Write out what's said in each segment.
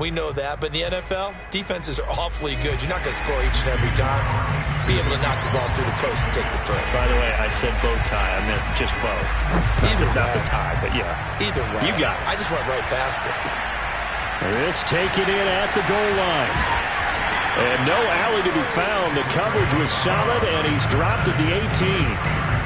We know that, but in the NFL, defenses are awfully good. You're not going to score each and every time. Be able to knock the ball through the post and take the throw. By the way, I said bow tie. I meant just bow. Not the tie, but yeah. Either way. You got it. I just went right past it. This taken in at the goal line. And no alley to be found. The coverage was solid, and he's dropped at the 18.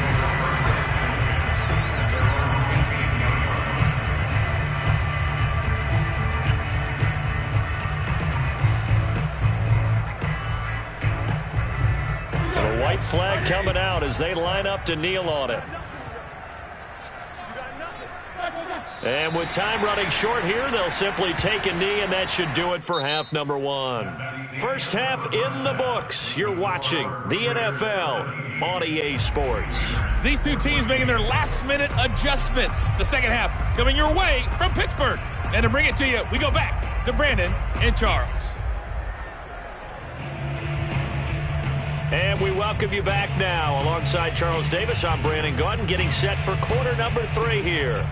White flag coming out as they line up to kneel on it. And with time running short here, they'll simply take a knee, and that should do it for half number one. First half in the books. You're watching the NFL on EA Sports. These two teams making their last-minute adjustments. The second half coming your way from Pittsburgh. And to bring it to you, we go back to Brandon and Charles. And we welcome you back now. Alongside Charles Davis, I'm Brandon Gaudin, getting set for quarter number 3 here.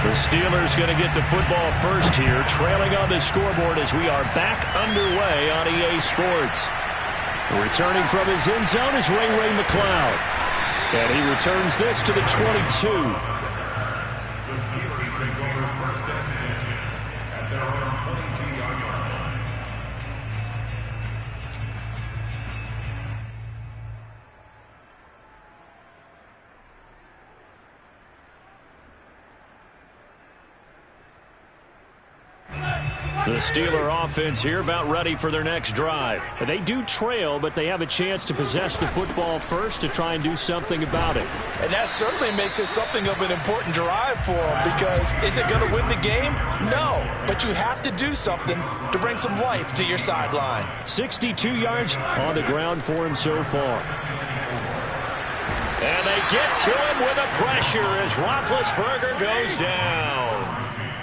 The Steelers going to get the football first here, trailing on the scoreboard as we are back underway on EA Sports. Returning from his end zone is Ray McCloud. And he returns this to the 22. The Steeler offense here about ready for their next drive. They do trail, but they have a chance to possess the football first to try and do something about it. And that certainly makes it something of an important drive for them, because is it going to win the game? No, but you have to do something to bring some life to your sideline. 62 yards on the ground for him so far. And they get to him with a pressure as Roethlisberger goes down.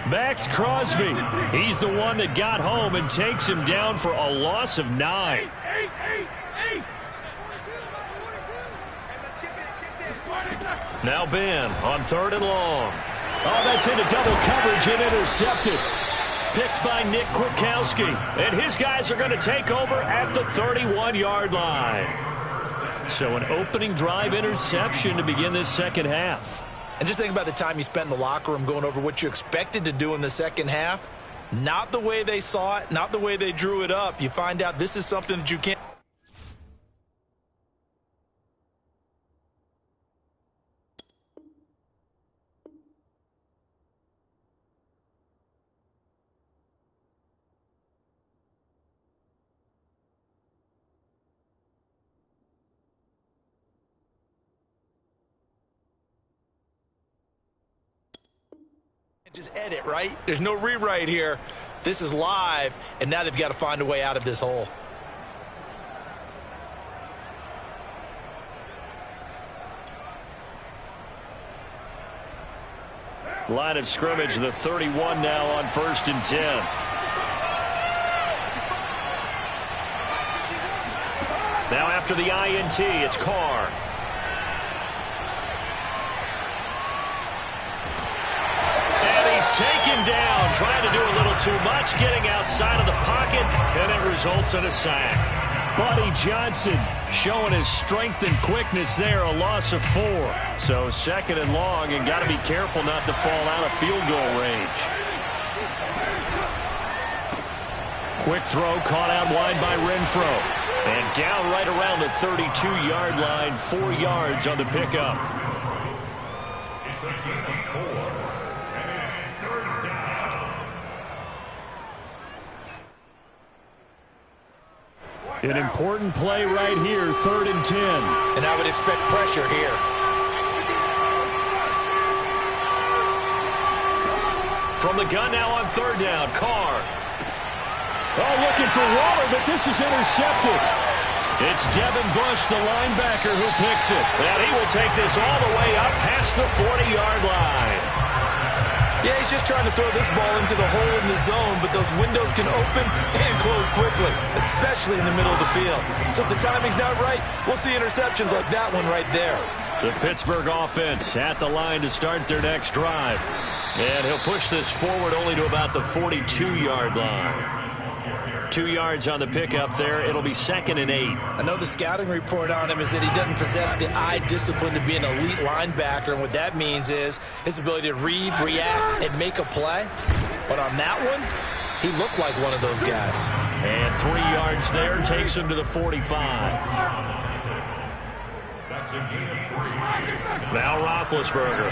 Max Crosby, he's the one that got home and takes him down for a loss of 9. Now Ben on 3rd and long. Oh, that's into double coverage and intercepted. Picked by Nick Kwiatkowski. And his guys are going to take over at the 31-yard line. So an opening drive interception to begin this second half. And just think about the time you spent in the locker room going over what you expected to do in the second half. Not the way they saw it, not the way they drew it up. You find out this is something that you can't. Just edit, right? There's no rewrite here. This is live, and now they've got to find a way out of this hole. Line of scrimmage, the 31 now on 1st and 10. Now after the INT, it's Carr. Taken down, trying to do a little too much, getting outside of the pocket, and it results in a sack. Buddy Johnson showing his strength and quickness there, a loss of 4. So 2nd and long, and got to be careful not to fall out of field goal range. Quick throw caught out wide by Renfro. And down right around the 32-yard line, 4 yards on the pickup. It's a gain of 4. An important play right here, 3rd and 10. And I would expect pressure here. From the gun now on 3rd down, Carr. Oh, looking for Waller, but this is intercepted. It's Devin Bush, the linebacker, who picks it. And he will take this all the way up past the 40-yard line. Yeah, he's just trying to throw this ball into the hole in the zone, but those windows can open and close quickly, especially in the middle of the field. So if the timing's not right, we'll see interceptions like that one right there. The Pittsburgh offense at the line to start their next drive. And he'll push this forward only to about the 42-yard line. 2 yards on the pickup there. It'll be 2nd and 8. I know the scouting report on him is that he doesn't possess the eye discipline to be an elite linebacker. And what that means is his ability to read, react, and make a play. But on that one, he looked like one of those guys. And 3 yards there takes him to the 45. Now Roethlisberger.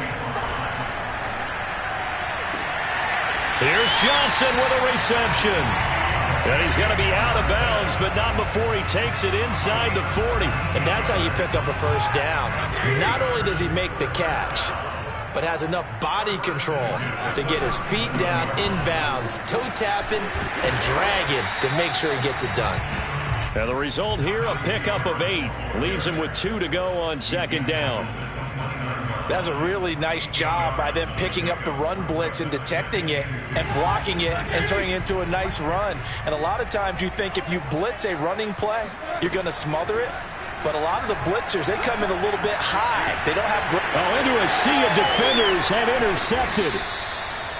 Here's Johnson with a reception. And he's going to be out of bounds, but not before he takes it inside the 40. And that's how you pick up a first down. Not only does he make the catch, but has enough body control to get his feet down inbounds, toe tapping and dragging to make sure he gets it done. And the result here, a pickup of 8. Leaves him with 2 to go on 2nd down. That's a really nice job by them picking up the run blitz and detecting it and blocking it and turning it into a nice run. And a lot of times you think if you blitz a running play, you're going to smother it. But a lot of the blitzers, they come in a little bit high. They don't have great... into a sea of defenders and intercepted.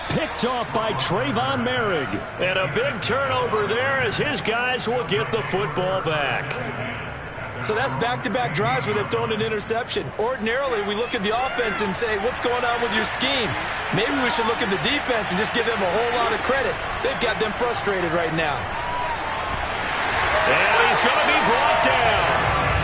Picked off by Trayvon Merrick. And a big turnover there as his guys will get the football back. So that's back-to-back drives where they've thrown an interception. Ordinarily, we look at the offense and say, what's going on with your scheme? Maybe we should look at the defense and just give them a whole lot of credit. They've got them frustrated right now. And he's going to be brought down.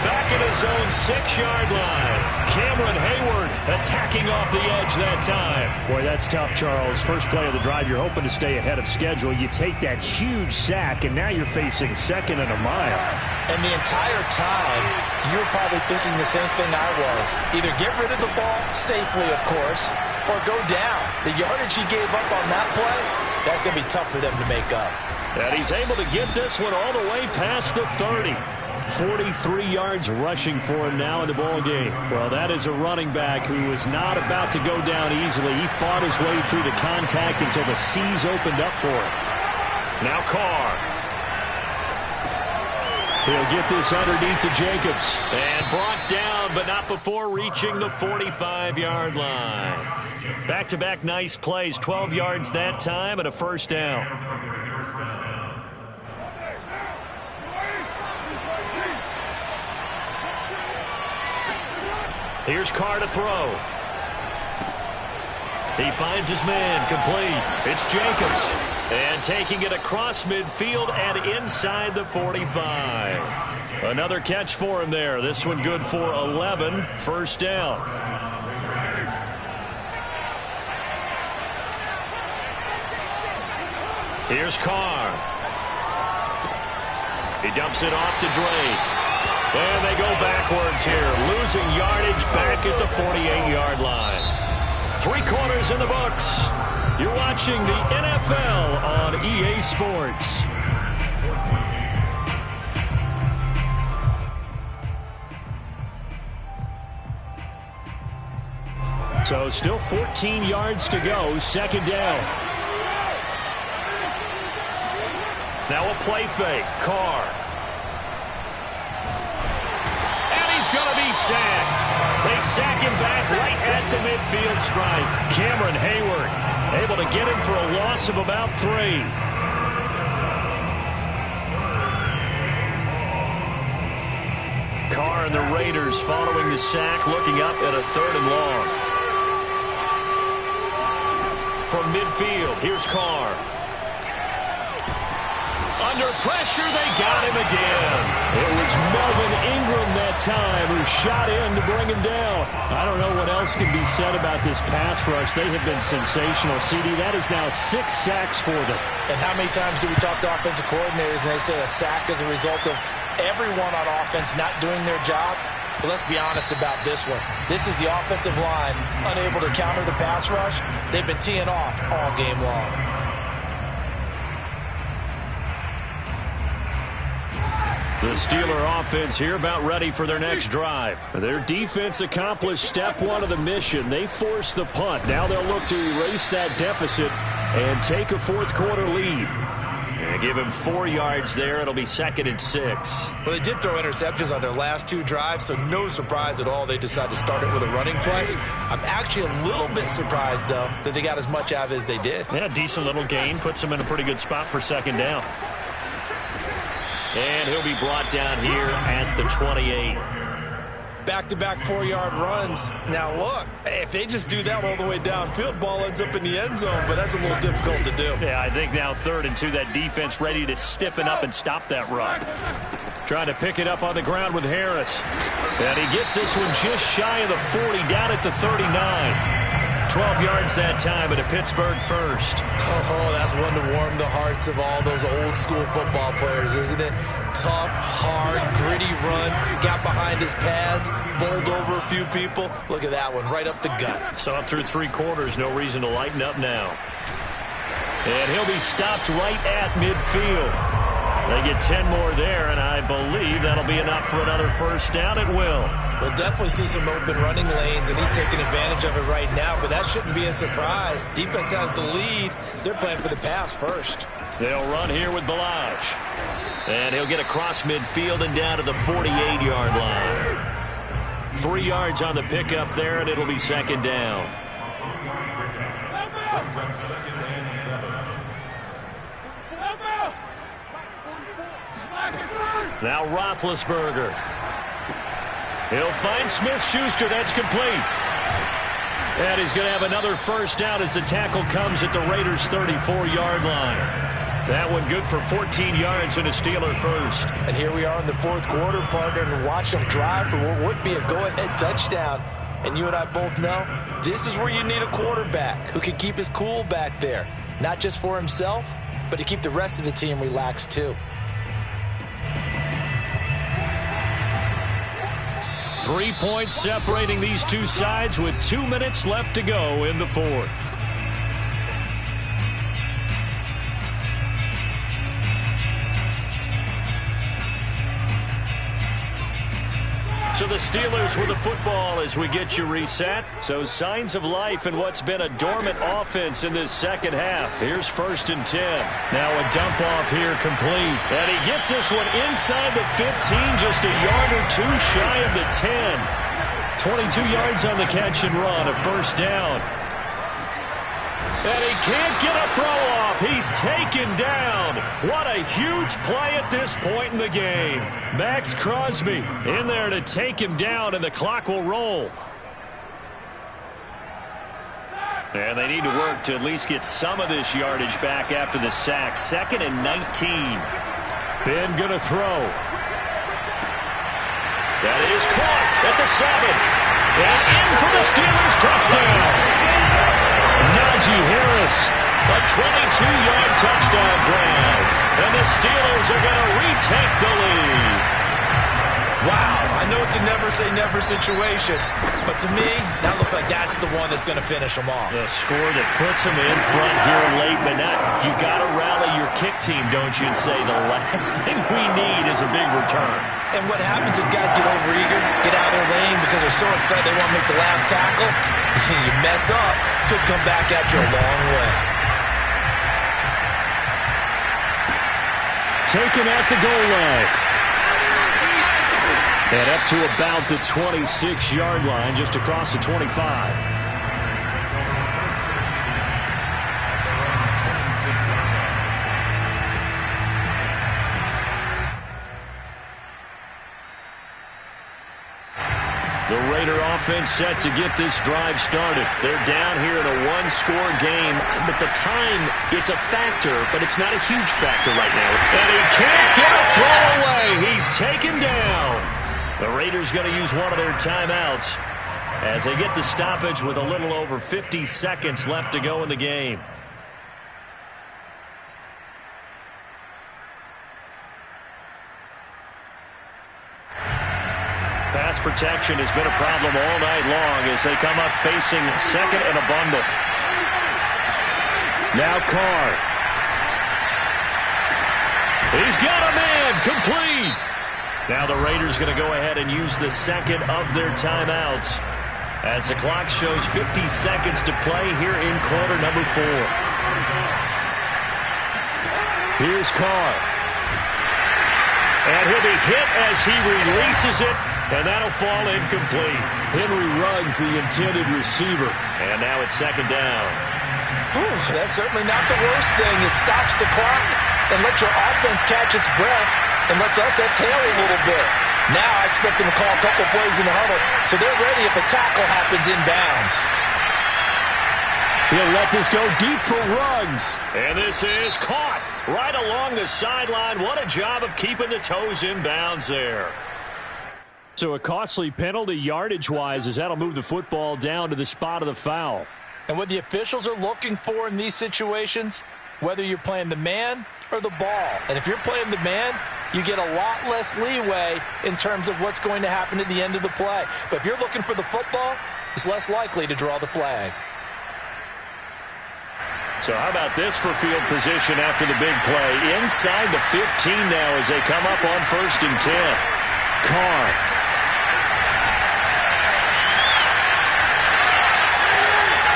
Back at his own 6-yard line. Cameron Hayward attacking off the edge that time. Boy, that's tough, Charles. First play of the drive, you're hoping to stay ahead of schedule. You take that huge sack, and now you're facing 2nd and a mile. And the entire time, you were probably thinking the same thing I was. Either get rid of the ball safely, of course, or go down. The yardage he gave up on that play, that's going to be tough for them to make up. And he's able to get this one all the way past the 30. 43 yards rushing for him now in the ball game. Well, that is a running back who is not about to go down easily. He fought his way through the contact until the seas opened up for him. Now Carr. He'll get this underneath to Jacobs. And brought down, but not before reaching the 45-yard line. Back-to-back nice plays, 12 yards that time and a first down. Here's Carr to throw. He finds his man, complete. It's Jacobs. And taking it across midfield and inside the 45. Another catch for him there. This one good for 11. First down. Here's Carr. He dumps it off to Drake. And they go backwards here, losing yardage back at the 48-yard line. 3 quarters in the books. You're watching the NFL on EA Sports. So still 14 yards to go, 2nd down. Now a play fake, Carr. Going to be sacked. They sack him back right at the midfield stripe. Cameron Hayward able to get him for a loss of about 3. Carr and the Raiders following the sack, looking up at a 3rd and long. From midfield, here's Carr. Under pressure, they got him again. It was Melvin Ingram that time who shot in to bring him down. I don't know what else can be said about this pass rush. They have been sensational, CD. That is now 6 sacks for them. And how many times do we talk to offensive coordinators and they say a sack is a result of everyone on offense not doing their job? But let's be honest about this one. This is the offensive line unable to counter the pass rush. They've been teeing off all game long. The Steeler offense here about ready for their next drive. Their defense accomplished step 1 of the mission. They forced the punt. Now they'll look to erase that deficit and take a 4th quarter lead. They give him 4 yards there. It'll be 2nd and 6. Well, they did throw interceptions on their last 2 drives, so no surprise at all they decided to start it with a running play. I'm actually a little bit surprised, though, that they got as much out of it as they did. Yeah, decent little gain. Puts them in a pretty good spot for 2nd down. And he'll be brought down here at the 28. Back-to-back 4-yard runs. Now, look, if they just do that all the way downfield, ball ends up in the end zone, but that's a little difficult to do. Yeah, I think now 3rd and 2, that defense ready to stiffen up and stop that run. Trying to pick it up on the ground with Harris. And he gets this one just shy of the 40, down at the 39. 12 yards that time at a Pittsburgh first. Oh, that's one to warm the hearts of all those old-school football players, isn't it? Tough, hard, gritty run. Got behind his pads, bowled over a few people. Look at that one, right up the gut. So up through 3 quarters, no reason to lighten up now. And he'll be stopped right at midfield. They get 10 more there, and I believe that'll be enough for another first down. It will. We'll definitely see some open running lanes, and he's taking advantage of it right now, but that shouldn't be a surprise. Defense has the lead. They're playing for the pass first. They'll run here with Balazs. And he'll get across midfield and down to the 48-yard line. 3 yards on the pickup there, and it'll be 2nd down. Now Roethlisberger. He'll find Smith-Schuster. That's complete. And he's going to have another first down as the tackle comes at the Raiders' 34-yard line. That one good for 14 yards and a Steeler first. And here we are in the 4th quarter, partner, and watch them drive for what would be a go-ahead touchdown. And you and I both know this is where you need a quarterback who can keep his cool back there. Not just for himself, but to keep the rest of the team relaxed too. 3 points separating these two sides with 2 minutes left to go in the 4th. So the Steelers with the football as we get you reset. So signs of life in what's been a dormant offense in this second half. Here's 1st and 10. Now a dump off here complete. And he gets this one inside the 15, just a yard or 2 shy of the 10. 22 yards on the catch and run, a first down. And he can't get a throw off. He's taken down. What a huge play at this point in the game. Max Crosby in there to take him down, and the clock will roll. And they need to work to at least get some of this yardage back after the sack. 2nd and 19. Ben gonna throw. That is caught at the 7. And in for the Steelers touchdown. Najee Harris, a 22-yard touchdown grab. And the Steelers are going to retake the lead. Wow, I know it's a never-say-never situation, but to me, that looks like that's the one that's going to finish them off. The score that puts them in front here late, but not. You got to rally your kick team, don't you, and say the last thing we need is a big return. And what happens is guys get overeager, get out of their lane because they're so excited they want to make the last tackle. You mess up, could come back at you a long way. Taken at the goal line. And up to about the 26-yard line, just across the 25. The Raider offense set to get this drive started. They're down here in a one-score game, but the time, it's a factor, but it's not a huge factor right now. And he can't get a throw away. He's taken down. The Raiders going to use one of their timeouts as they get the stoppage with a little over 50 seconds left to go in the game. Pass protection has been a problem all night long as they come up facing 2nd and a bundle. Now Carr. He's got a man, complete. Now the Raiders going to go ahead and use the 2nd of their timeouts as the clock shows 50 seconds to play here in quarter number 4. Here's Carr. And he'll be hit as he releases it, and that'll fall incomplete. Henry Ruggs, the intended receiver. And now it's second down. Whew, that's certainly not the worst thing. It stops the clock and lets your offense catch its breath and lets us exhale a little bit. Now I expect them to call a couple plays in the huddle, so they're ready if a tackle happens inbounds. He'll let this go deep for Ruggs. And this is caught right along the sideline. What a job of keeping the toes in bounds there. So a costly penalty yardage-wise as that'll move the football down to the spot of the foul. And what the officials are looking for in these situations, whether you're playing the man or the ball. And if you're playing the man, you get a lot less leeway in terms of what's going to happen at the end of the play. But if you're looking for the football, it's less likely to draw the flag. So how about this for field position after the big play? Inside the 15 now as they come up on 1st and 10. Carr.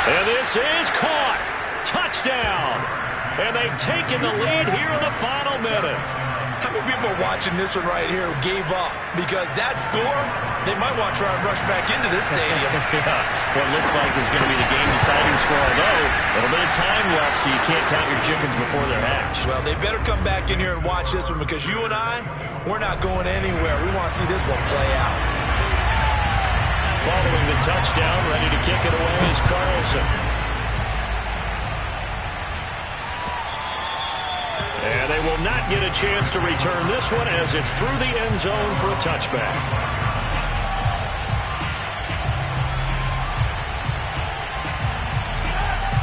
And this is caught. Touchdown. And they've taken the lead here in the final minute. How many people are watching this one right here who gave up? Because that score, they might want to try and rush back into this stadium. Yeah, what looks like is going to be the game-deciding score, although a little bit of time left, so you can't count your chickens before they're hatched. Well, they better come back in here and watch this one because you and I, we're not going anywhere. We want to see this one play out. Following the touchdown, ready to kick it away is Carlson. And they will not get a chance to return this one as it's through the end zone for a touchback.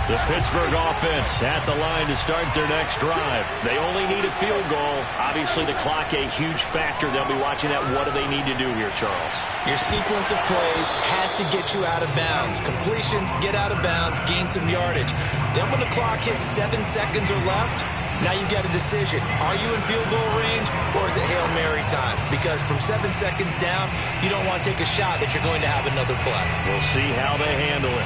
The Pittsburgh offense at the line to start their next drive. They only need a field goal. Obviously, the clock a huge factor. They'll be watching that. What do they need to do here, Charles? Your sequence of plays has to get you out of bounds. Completions, get out of bounds, gain some yardage. Then when the clock hits 7 seconds or left, now you've got a decision. Are you in field goal range or is it Hail Mary time? Because from 7 seconds down, you don't want to take a shot that you're going to have another play. We'll see how they handle it.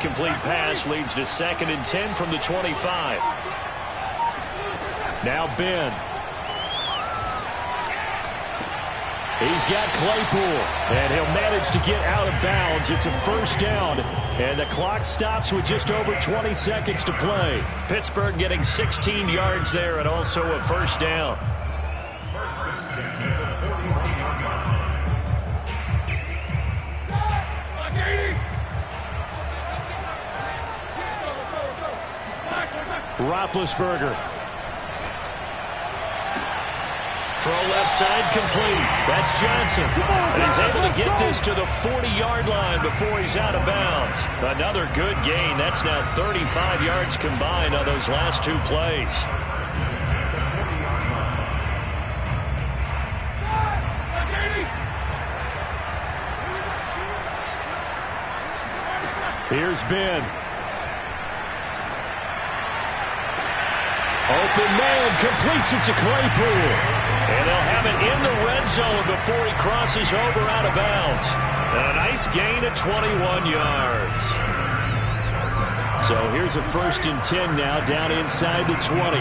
Incomplete pass leads to 2nd and 10 from the 25. Now Ben. He's got Claypool, and he'll manage to get out of bounds. It's a 1st down, and the clock stops with just over 20 seconds to play. Pittsburgh getting 16 yards there and also a 1st down. Roethlisberger. Throw left side complete. That's Johnson. And he's able to get this to the 40-yard line before he's out of bounds. Another good gain. That's now 35 yards combined on those last 2 plays. Here's Ben. Open man, completes it to Claypool. And they'll have it in the red zone before he crosses over out of bounds. And a nice gain of 21 yards. So here's a 1st and 10 now down inside the 20.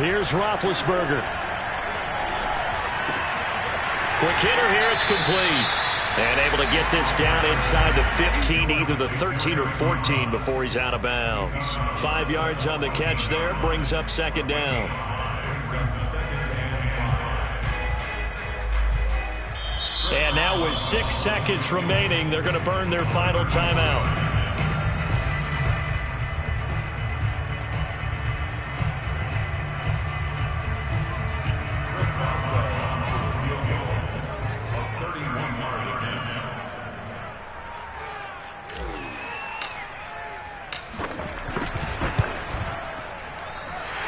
Here's Roethlisberger. Quick hitter here, it's complete. And able to get this down inside the 15, either the 13 or 14 before he's out of bounds. 5 yards on the catch there, brings up 2nd down. And now with 6 seconds remaining, they're going to burn their final timeout.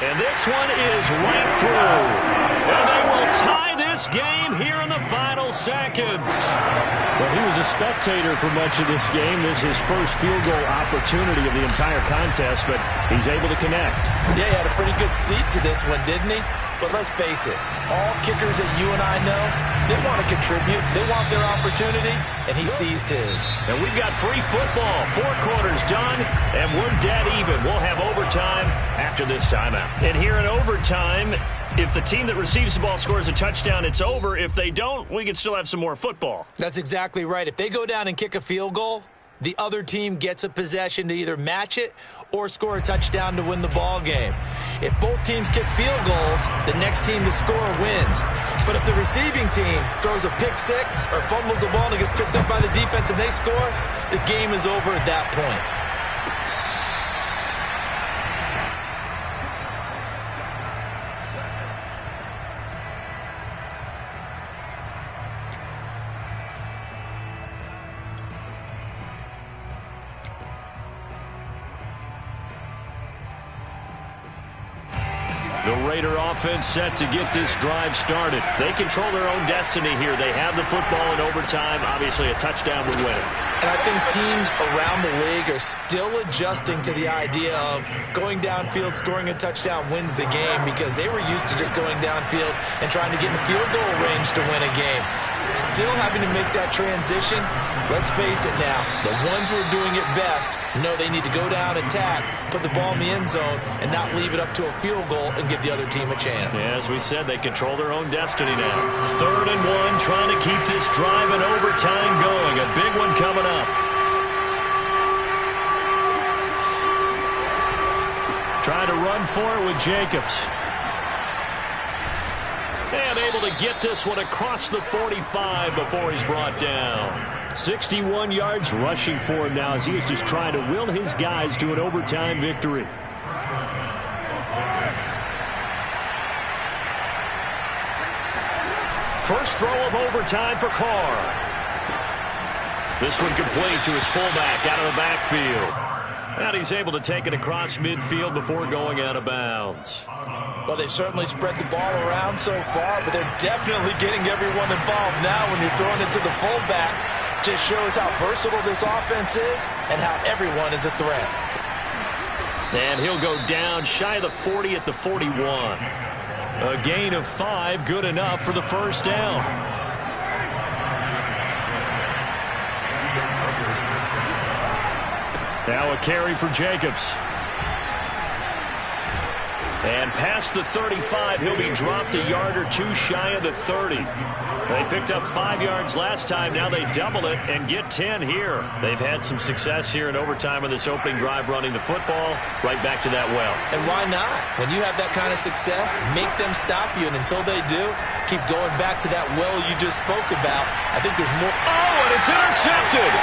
And this one is right through. And they will tie this game here in the final seconds. Well, he was a spectator for much of this game. This is his first field goal opportunity of the entire contest, but he's able to connect. Yeah, he had a pretty good seat to this one, didn't he? But let's face it, all kickers that you and I know, they want to contribute. They want their opportunity, and he seized his. And we've got free football. 4 quarters done, and we're dead even. We'll have overtime after this timeout. And here in overtime, if the team that receives the ball scores a touchdown, it's over. If they don't, we can still have some more football. That's exactly right. If they go down and kick a field goal, the other team gets a possession to either match it or score a touchdown to win the ball game. If both teams kick field goals, the next team to score wins. But if the receiving team throws a pick six or fumbles the ball and it gets picked up by the defense and they score, the game is over at that point. The Raider offense set to get this drive started. They control their own destiny here. They have the football in overtime. Obviously, a touchdown would win it. And I think teams around the league are still adjusting to the idea of going downfield, scoring a touchdown wins the game, because they were used to just going downfield and trying to get in field goal range to win a game. Still having to make that transition. Let's face it now, the ones who are doing it best know they need to go down, attack, put the ball in the end zone, and not leave it up to a field goal and give the other team a chance. Yeah, as we said, they control their own destiny now. 3rd and 1, trying to keep this drive in overtime going. A big one coming up. Trying to run for it with Jacobs. And able to get this one across the 45 before he's brought down. 61 yards rushing for him now as he is just trying to will his guys to an overtime victory. First throw of overtime for Carr. This one complete to his fullback out of the backfield. And he's able to take it across midfield before going out of bounds. Well, they've certainly spread the ball around so far, but they're definitely getting everyone involved now. When you're throwing it to the fullback, just shows how versatile this offense is and how everyone is a threat. And he'll go down shy of the 40 at the 41. A gain of 5, good enough for the first down. Now a carry for Jacobs. And past the 35, he'll be dropped a yard or two shy of the 30. They picked up 5 yards last time. Now they double it and get 10 here. They've had some success here in overtime on this opening drive running the football right back to that well. And why not? When you have that kind of success, make them stop you. And until they do, keep going back to that well you just spoke about. I think there's more. Oh, and it's intercepted.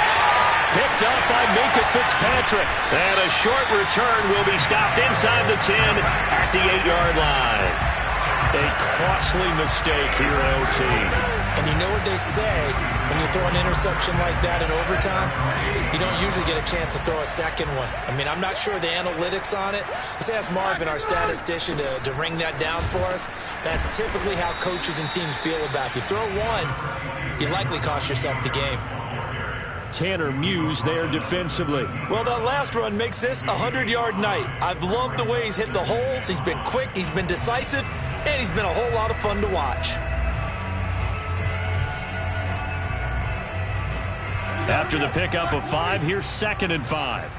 Picked up by Minkah Fitzpatrick. And a short return will be stopped inside the 10 at the 8-yard line. A costly mistake here in OT. And you know what they say, when you throw an interception like that in overtime, you don't usually get a chance to throw a second one. I mean, I'm not sure the analytics on it. Let's ask Marvin, our statistician, to ring that down for us. That's typically how coaches and teams feel about it. You throw one, you likely cost yourself the game. Tanner Muse there defensively. Well, that last run makes this a 100-yard night. I've loved the way he's hit the holes. He's been quick, he's been decisive, and he's been a whole lot of fun to watch. After the pickup of 5, here's 2nd and 5.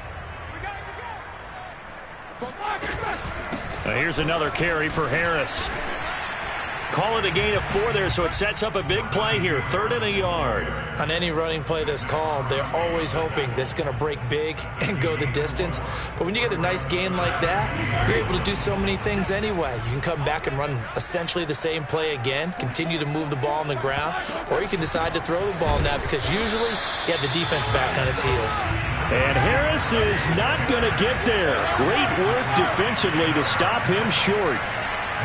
Now here's another carry for Harris. Call it a gain of 4 there, so it sets up a big play here. 3rd and a yard. On any running play that's called, they're always hoping that it's going to break big and go the distance. But when you get a nice gain like that, you're able to do so many things anyway. You can come back and run essentially the same play again, continue to move the ball on the ground, or you can decide to throw the ball now because usually you have the defense back on its heels. And Harris is not going to get there. Great work defensively to stop him short.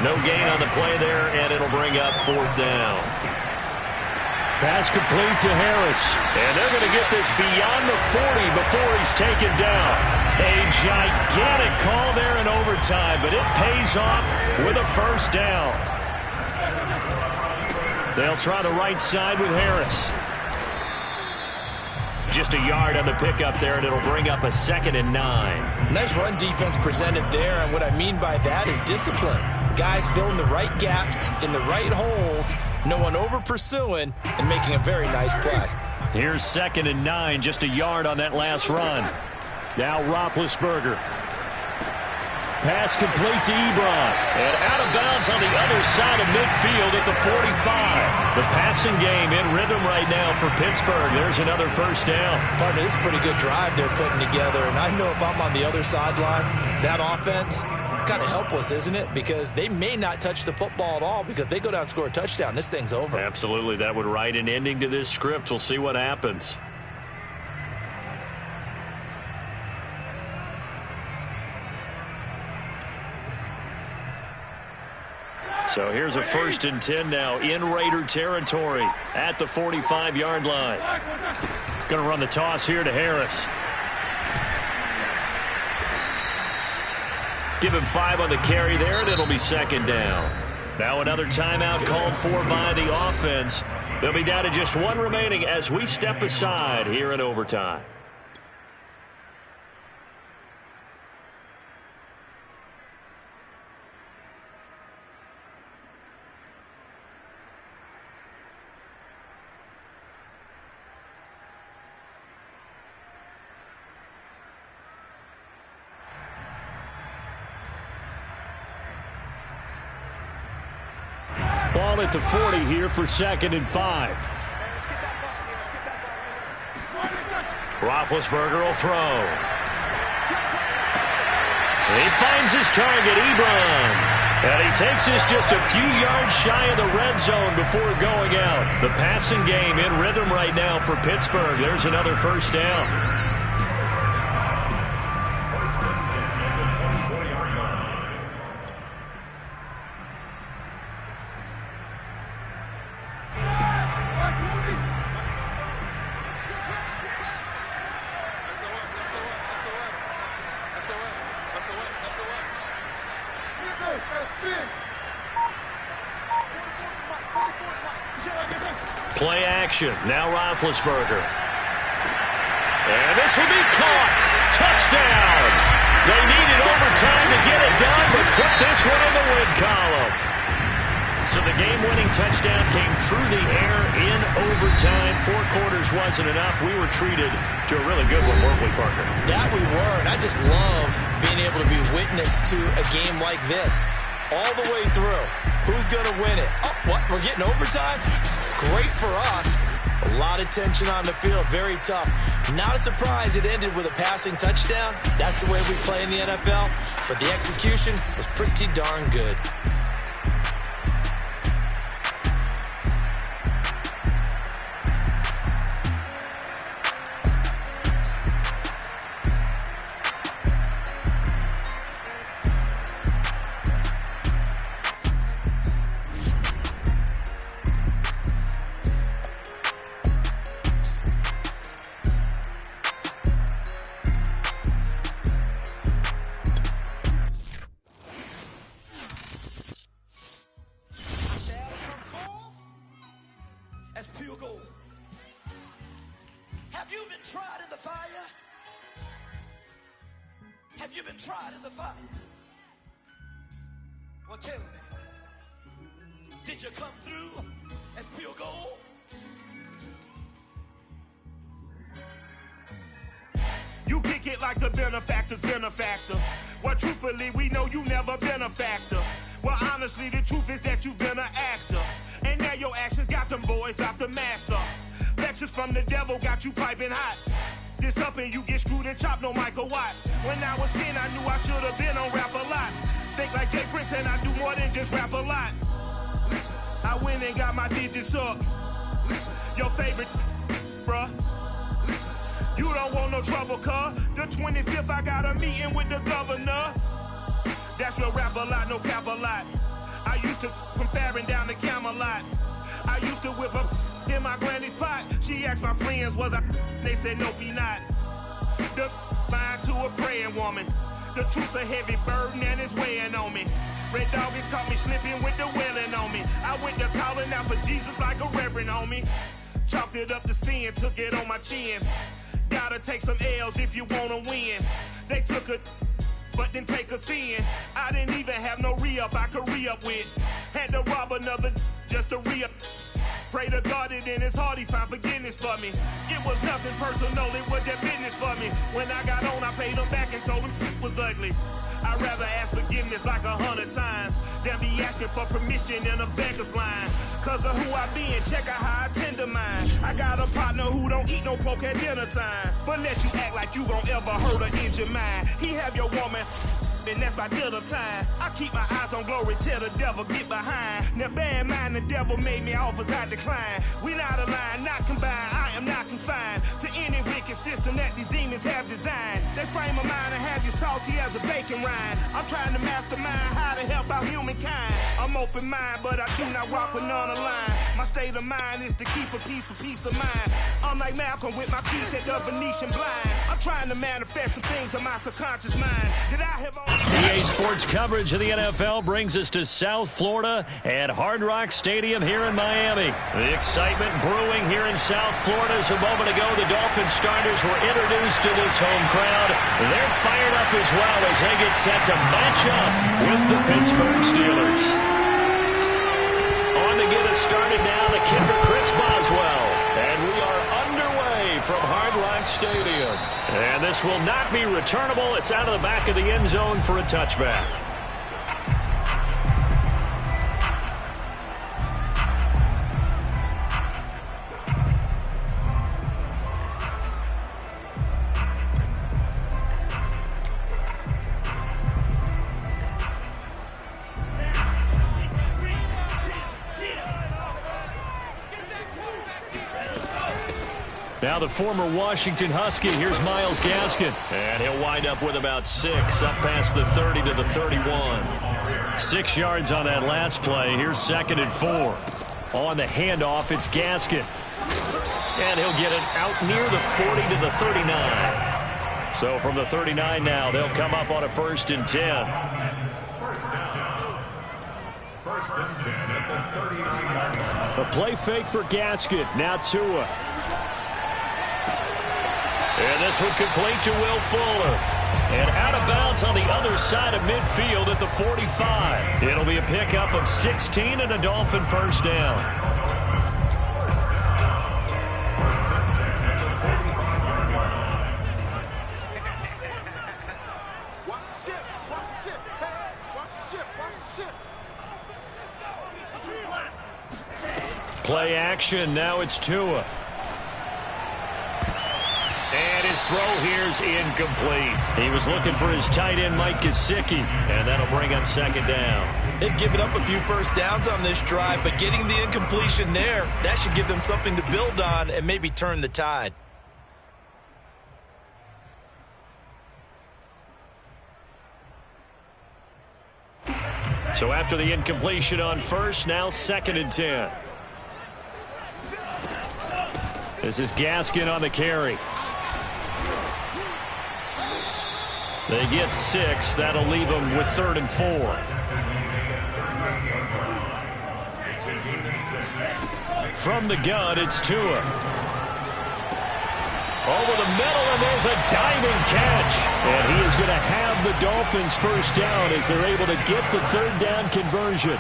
No gain on the play there, and it'll bring up 4th down. Pass complete to Harris. And they're going to get this beyond the 40 before he's taken down. A gigantic call there in overtime, but it pays off with a first down. They'll try the right side with Harris. Just a yard on the pickup there, and it'll bring up a 2nd and 9. Nice run defense presented there, and what I mean by that is discipline. Guys filling the right gaps in the right holes, no one over pursuing, and making a very nice play. Here's 2nd and 9, just a yard on that last run. Now Roethlisberger. Pass complete to Ebron. And out of bounds on the other side of midfield at the 45. The passing game in rhythm right now for Pittsburgh. There's another first down. Partner, this is a pretty good drive they're putting together. And I know if I'm on the other sideline, that offense, kind of helpless, isn't it? Because they may not touch the football at all, because if they go down and score a touchdown, this thing's over. Absolutely. That would write an ending to this script. We'll see what happens. So here's a 1st and 10 now in Raider territory at the 45-yard line. Going to run the toss here to Harris. Give him 5 on the carry there, and it'll be 2nd down. Now another timeout called for by the offense. They'll be down to just 1 remaining as we step aside here in overtime. Ball at the 40 here for 2nd and 5. Roethlisberger will throw. He finds his target, Ebron. And he takes this just a few yards shy of the red zone before going out. The passing game in rhythm right now for Pittsburgh. There's another first down. Play action. Now Roethlisberger. And this will be caught. Touchdown. They needed overtime to get it done, but put this one in the win column. So the game-winning touchdown came through the air in overtime. 4 quarters wasn't enough. We were treated to a really good one, weren't we, Parker? That we were, and I just love being able to be witness to a game like this all the way through. Who's going to win it? Oh, what? We're getting overtime? Great for us. A lot of tension on the field. Very tough. Not a surprise it ended with a passing touchdown. That's the way we play in the NFL. But the execution was pretty darn good. Your favorite, bruh. You don't want no trouble, cuz. The 25th, I got a meeting with the governor. That's real rap a lot, no cap a lot. I used to from Farron down to Camelot. I used to whip up in my granny's pot. She asked my friends, was I? They said, nope, he not. The mind to a praying woman. The truth's a heavy burden and it's weighing on me. Red Doggies caught me slipping with the wailing on me. I went to calling out for Jesus like a reverend on me. Chalked it up to sin, took it on my chin. Gotta take some L's if you wanna win. They took a, but didn't take a sin. I I didn't even have no re-up I could re-up with. Had to rob another just to re-up. Pray to God it in his heart he found forgiveness for me. It was nothing personal, it was just business for me. When I got on, I paid him back and told him it was ugly. I'd rather ask forgiveness like 100 times than be asking for permission in a beggar's line. Cause of who I be and check out how I tend to mine. I got a partner who don't eat no pork at dinner time, but let you act like you gon' ever hurt or injure mine. He have your woman, and that's by dinner time. I keep my eyes on glory till the devil get behind. Now bear in mind the devil made me offers I decline. We not aligned, not combined, I am not confined to any wicked system that these demons have designed. They frame a mind and have you salty as a bacon rind. I'm trying to mastermind how to help out humankind. I'm open mind, but I do not walk with none aligned. My state of mind is to keep a peace for peace of mind. I'm like Malcolm with my piece at the Venetian blinds. I'm trying to manifest some things in my subconscious mind that I have already. EA Sports coverage of the NFL brings us to South Florida at Hard Rock Stadium here in Miami. The excitement brewing here in South Florida as a moment ago the Dolphins starters were introduced to this home crowd. They're fired up as well as they get set to match up with the Pittsburgh Steelers. On to get us started now, the kicker Chris Boswell. And we are underway from Hard Rock Stadium. And this will not be returnable. It's out of the back of the end zone for a touchback. Now the former Washington Husky, here's Myles Gaskin. And he'll wind up with about 6, up past the 30 to the 31. 6 yards on that last play. Here's 2nd and 4. On the handoff, it's Gaskin. And he'll get it out near the 40 to the 39. So from the 39 now, they'll come up on a 1st and 10. First and 10 at the 39. A play fake for Gaskin. Now Tua. And this one complete to Will Fuller. And out of bounds on the other side of midfield at the 45. It'll be a pickup of 16 and a Dolphin first down. Watch the ship. Watch the ship. Hey, watch the ship. Watch the ship. Play action. Now it's Tua. And his throw here's incomplete. He was looking for his tight end, Mike Gesicki, and that'll bring up 2nd down. They've given up a few first downs on this drive, but getting the incompletion there, that should give them something to build on and maybe turn the tide. So after the incompletion on first, now 2nd and 10. This is Gaskin on the carry. They get 6. That'll leave them with 3rd and 4. From the gun, it's Tua. Over the middle, and there's a diving catch. And he is going to have the Dolphins first down as they're able to get the 3rd down conversion.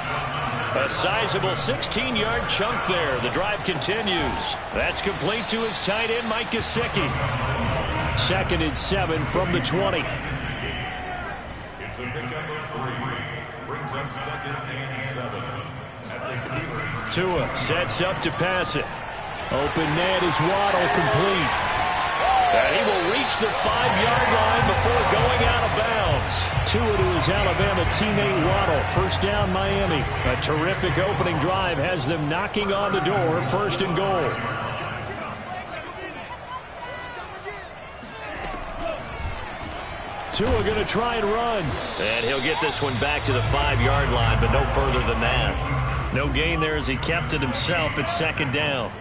A sizable 16-yard chunk there. The drive continues. That's complete to his tight end, Mike Gesicki. 2nd and 7 from the 20. It's a pickup of 3. Brings up 2nd and 7. At the Steelers. Tua sets up to pass it. Open net is Waddle, complete. And he will reach the 5-yard line before going out of bounds. Tua to his Alabama teammate Waddle. First down, Miami. A terrific opening drive has them knocking on the door. 1st and goal. Tua going to try and run. And he'll get this one back to the 5-yard line, but no further than that. No gain there as he kept it himself at 2nd down.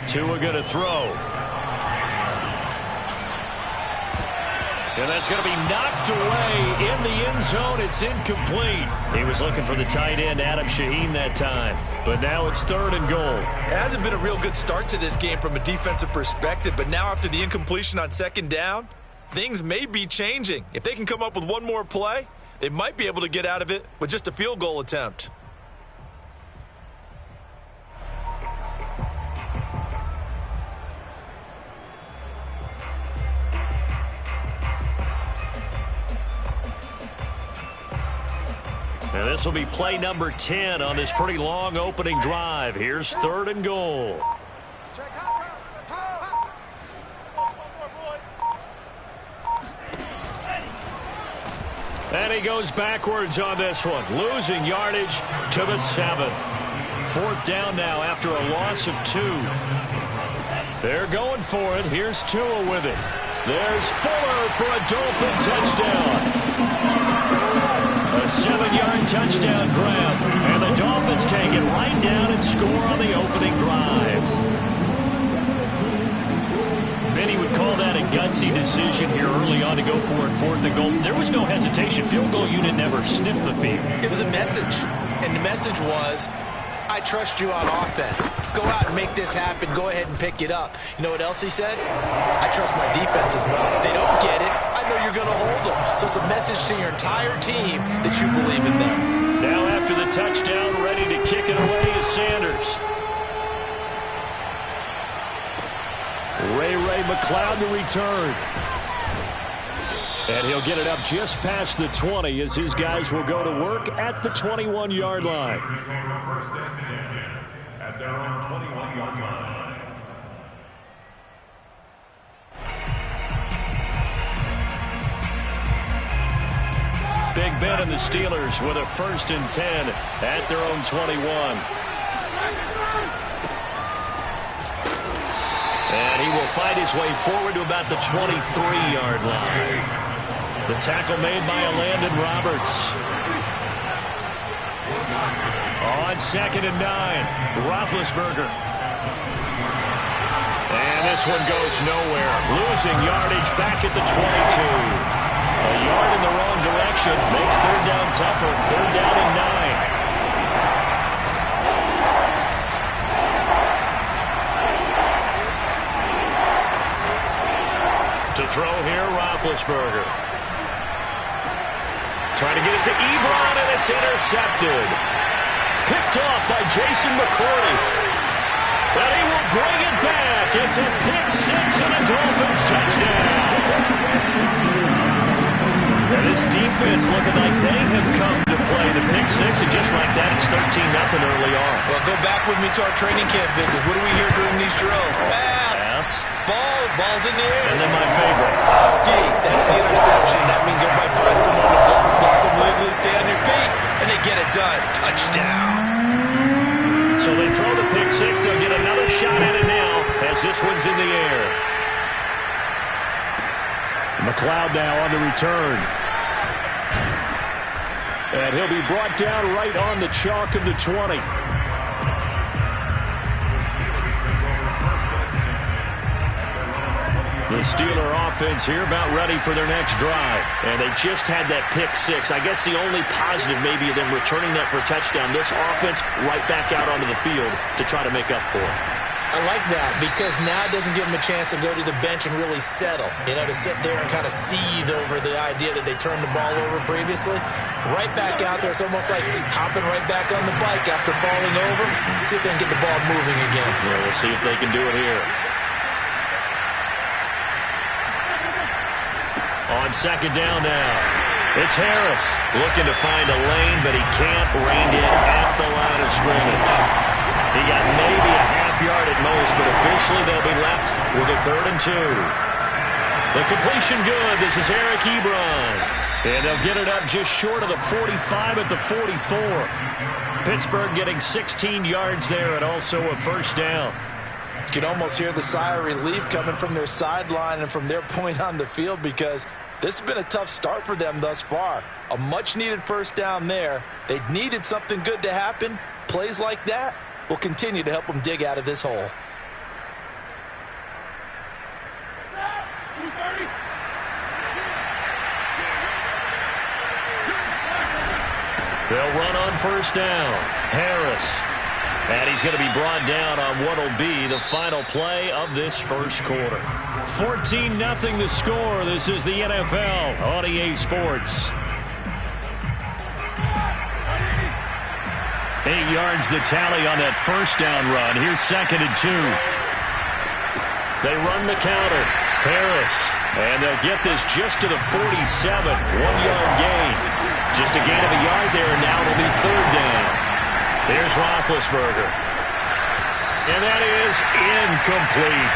Tua going to throw. And that's going to be knocked away in the end zone. It's incomplete. He was looking for the tight end, Adam Shaheen, that time. But now it's 3rd and goal. It hasn't been a real good start to this game from a defensive perspective, but now after the incompletion on 2nd down, things may be changing. If they can come up with one more play, they might be able to get out of it with just a field goal attempt. And this will be play number 10 on this pretty long opening drive. Here's 3rd and goal. And he goes backwards on this one, losing yardage to the 7. 4th down now after a loss of 2. They're going for it. Here's Tua with it. There's Fuller for a Dolphin touchdown. A 7-yard touchdown grab. And the Dolphins take it right down and score on the opening drive. Many would call that a gutsy decision here early on to go for it 4th and goal. There was no hesitation. Field goal unit never sniffed the field. It was a message. And the message was, I trust you on offense. Go out and make this happen. Go ahead and pick it up. You know what else he said? I trust my defense as well. If they don't get it, I know you're going to hold them. So it's a message to your entire team that you believe in them. Now after the touchdown, ready to kick it away is Sanders. Ray McCloud to return. And he'll get it up just past the 20 as his guys will go to work at the 21-yard line. First and 10 at their own 21-yard line. Big Ben and the Steelers with a 1st and 10 at their own 21. And he will fight his way forward to about the 23-yard line. The tackle made by Landon Roberts. On 2nd and 9, Roethlisberger. And this one goes nowhere. Losing yardage back at the 22. A yard in the wrong direction makes 3rd down tougher. 3rd down and 9. To throw here, Roethlisberger. Trying to get it to Ebron, and it's intercepted. Picked off by Jason McCourty. But he will bring it back. It's a pick 6 and a Dolphins touchdown. And this defense looking like they have come to play the pick 6, and just like that, it's 13-0 early on. Well, go back with me to our training camp visit. What do we hear during these drills? Pass. Ball's in the air. And then my favorite. Oski, that's the interception. That means everybody find someone to block them legally, stay on your feet, and they get it done. Touchdown. So they throw the pick 6. They'll get another shot at it now as this one's in the air. McCloud now on the return. And he'll be brought down right on the chalk of the 20. The Steeler offense here about ready for their next drive. And they just had that pick 6. I guess the only positive maybe of them returning that for a touchdown. This offense right back out onto the field to try to make up for it. I like that because now it doesn't give them a chance to go to the bench and really settle. You know, to sit there and kind of seethe over the idea that they turned the ball over previously. Right back out there. It's almost like hopping right back on the bike after falling over. See if they can get the ball moving again. Yeah, we'll see if they can do it here. On 2nd down now. It's Harris looking to find a lane, but he can't rein it at the line of scrimmage. He got maybe a half yard at most, but officially they'll be left with a 3rd and 2. The completion good. This is Eric Ebron. And they'll get it up just short of the 45 at the 44. Pittsburgh getting 16 yards there and also a 1st down. You can almost hear the sigh of relief coming from their sideline and from their point on the field because this has been a tough start for them thus far. A much-needed 1st down there. They needed something good to happen. Plays like that will continue to help them dig out of this hole. They'll run on 1st down. Harris. And he's going to be brought down on what will be the final play of this 1st quarter. 14-0 the score. This is the NFL on EA Sports. 8 yards the tally on that first down run. Here's 2nd and 2. They run the counter. Harris. And they'll get this just to the 47. 1-yard gain. Just a gain of a yard there, and now it'll be 3rd down. Here's Roethlisberger. And that is incomplete.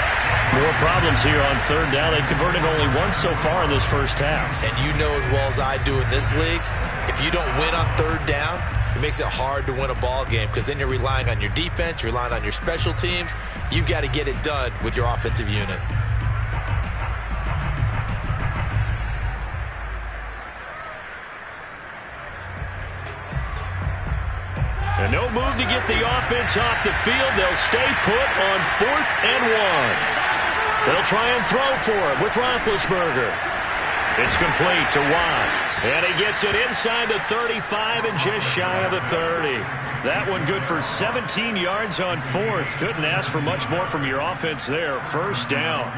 More problems here on 3rd down. They've converted only once so far in this first half. And you know as well as I do in this league, if you don't win on 3rd down, it makes it hard to win a ball game because then you're relying on your defense, you're relying on your special teams. You've got to get it done with your offensive unit. And no move to get the offense off the field. They'll stay put on 4th and 1. They'll try and throw for it with Roethlisberger. It's complete to Watt. And he gets it inside the 35 and just shy of the 30. That one good for 17 yards on 4th. Couldn't ask for much more from your offense there. 1st down.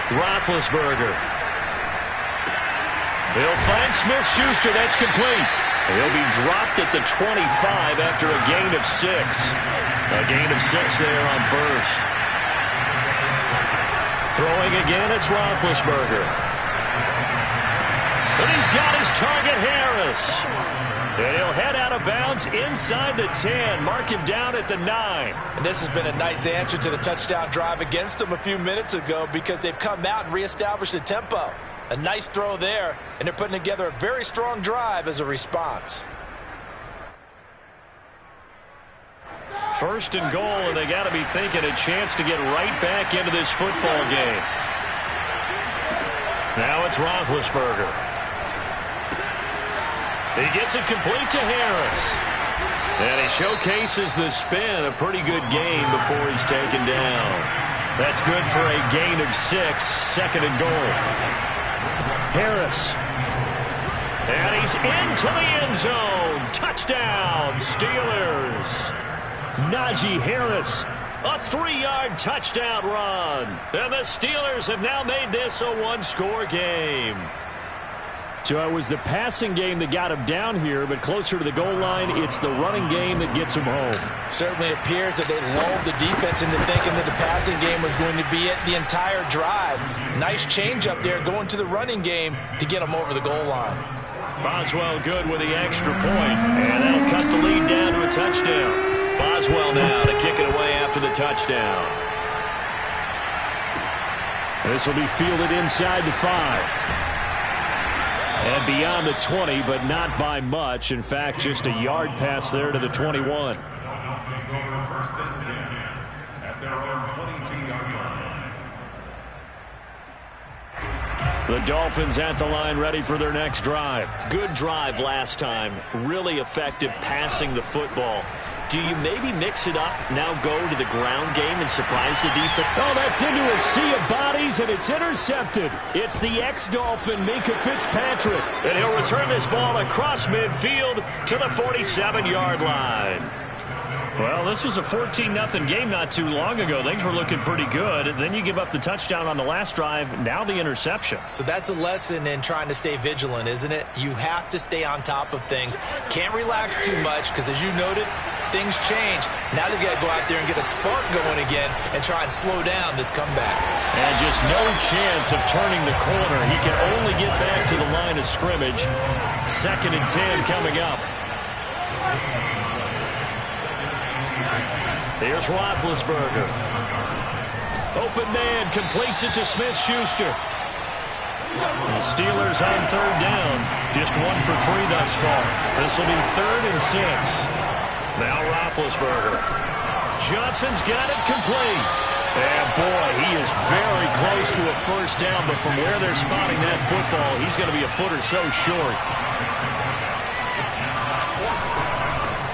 Roethlisberger. He'll find Smith-Schuster. That's complete. He'll be dropped at the 25 after a gain of 6. A gain of 6 there on 1st. Throwing again, it's Roethlisberger. And he's got his target, Harris. And he'll head out of bounds inside the 10. Mark him down at the 9. And this has been a nice answer to the touchdown drive against them a few minutes ago because they've come out and reestablished the tempo. A nice throw there, and they're putting together a very strong drive as a response. 1st and goal, and they got to be thinking a chance to get right back into this football game. Now it's Roethlisberger. He gets it complete to Harris. And he showcases the spin. A pretty good gain before he's taken down. That's good for a gain of 6. 2nd and goal. Harris. And he's into the end zone. Touchdown, Steelers. Najee Harris. A 3-yard touchdown run. And the Steelers have now made this a 1-score game. So it was the passing game that got him down here, but closer to the goal line, it's the running game that gets him home. Certainly appears that they lulled the defense into thinking that the passing game was going to be it the entire drive. Nice change up there going to the running game to get him over the goal line. Boswell good with the extra point, and that'll cut the lead down to a touchdown. Boswell now to kick it away after the touchdown. This will be fielded inside the 5. And beyond the 20, but not by much. In fact, just a yard pass there to the 21. The Dolphins at the line ready for their next drive. Good drive last time. Really effective passing the football. Do you maybe mix it up, now go to the ground game and surprise the defense? Oh, that's into a sea of bodies, and it's intercepted. It's the ex-Dolphin, Minkah Fitzpatrick. And he'll return this ball across midfield to the 47-yard line. Well, this was a 14-0 game not too long ago. Things were looking pretty good. Then you give up the touchdown on the last drive. Now the interception. So that's a lesson in trying to stay vigilant, isn't it? You have to stay on top of things. Can't relax too much because, as you noted, things change. Now they've got to go out there and get a spark going again and try and slow down this comeback. And just no chance of turning the corner. He can only get back to the line of scrimmage. 2nd and 10 coming up. Here's Roethlisberger. Open man completes it to Smith-Schuster. The Steelers on 3rd down. Just 1 for 3 thus far. This will be 3rd and 6. Now Roethlisberger. Johnson's got it complete. And boy, he is very close to a first down, but from where they're spotting that football, he's going to be a foot or so short.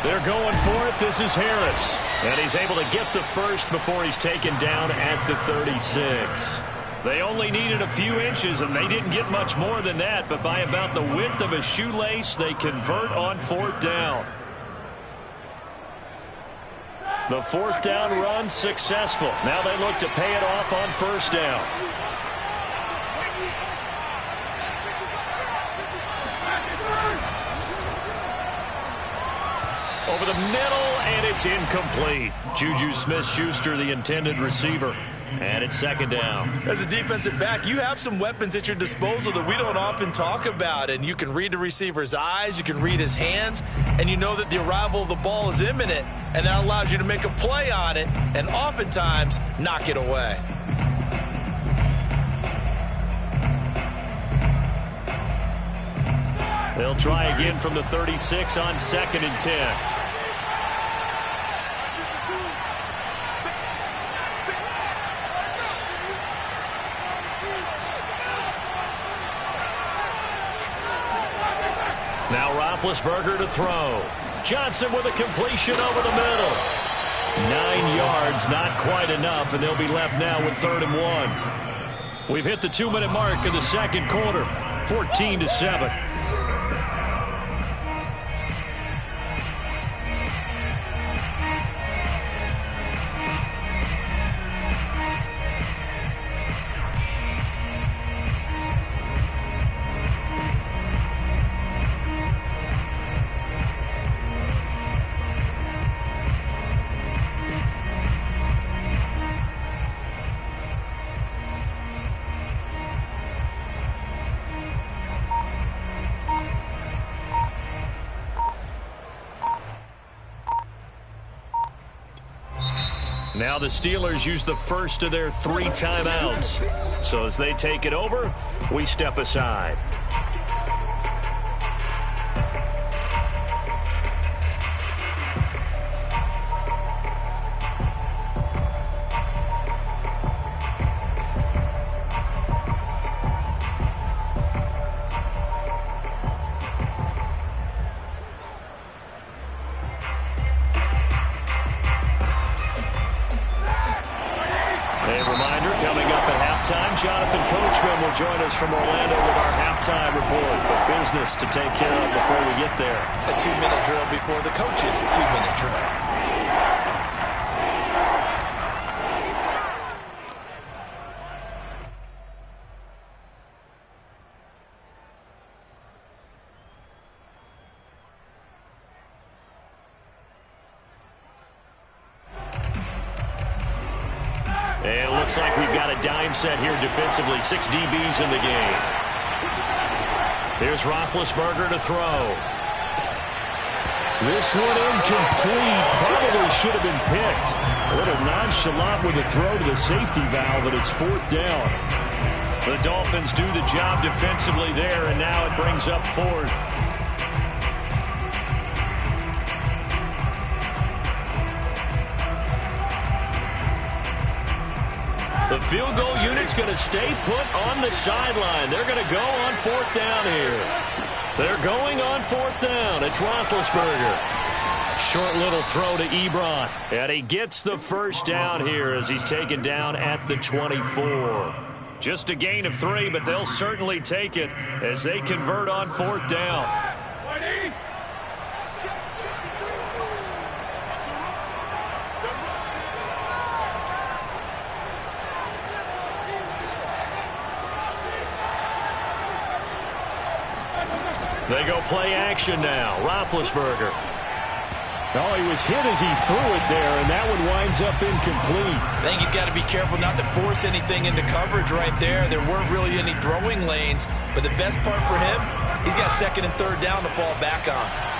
They're going for it. This is Harris. And he's able to get the first before he's taken down at the 36. They only needed a few inches, and they didn't get much more than that. But by about the width of a shoelace, they convert on 4th down. The 4th down run successful. Now they look to pay it off on 1st down. Over the middle, and it's incomplete. Juju Smith-Schuster, the intended receiver. And it's 2nd down. As a defensive back, you have some weapons at your disposal that we don't often talk about. And you can read the receiver's eyes, you can read his hands, and you know that the arrival of the ball is imminent. And that allows you to make a play on it and oftentimes knock it away. They'll try again from the 36 on 2nd and 10. Now Roethlisberger to throw. Johnson with a completion over the middle. 9 yards, not quite enough, and they'll be left now with 3rd and 1. We've hit the 2-minute mark of the 2nd quarter, 14-7. Now the Steelers use the first of their 3 timeouts. So as they take it over, we step aside. Jonathan Coachman will join us from Orlando with our halftime report. But business to take care of before we get there. A 2-minute drill before the coach's 2-minute drill. And it looks like we've got a dime set here defensively. 6 DBs in the game. Here's Roethlisberger to throw. This one incomplete. Probably should have been picked. A little nonchalant with a throw to the safety valve, and it's 4th down. The Dolphins do the job defensively there, and now it brings up 4th. The field goal unit's going to stay put on the sideline. They're going to go on 4th down here. They're going on 4th down. It's Roethlisberger. Short little throw to Ebron. And he gets the first down here as he's taken down at the 24. Just a gain of 3, but they'll certainly take it as they convert on 4th down. They go play action now. Roethlisberger. Oh, he was hit as he threw it there, and that one winds up incomplete. I think he's got to be careful not to force anything into coverage right there. There weren't really any throwing lanes, but the best part for him, he's got 2nd and 3rd down to fall back on.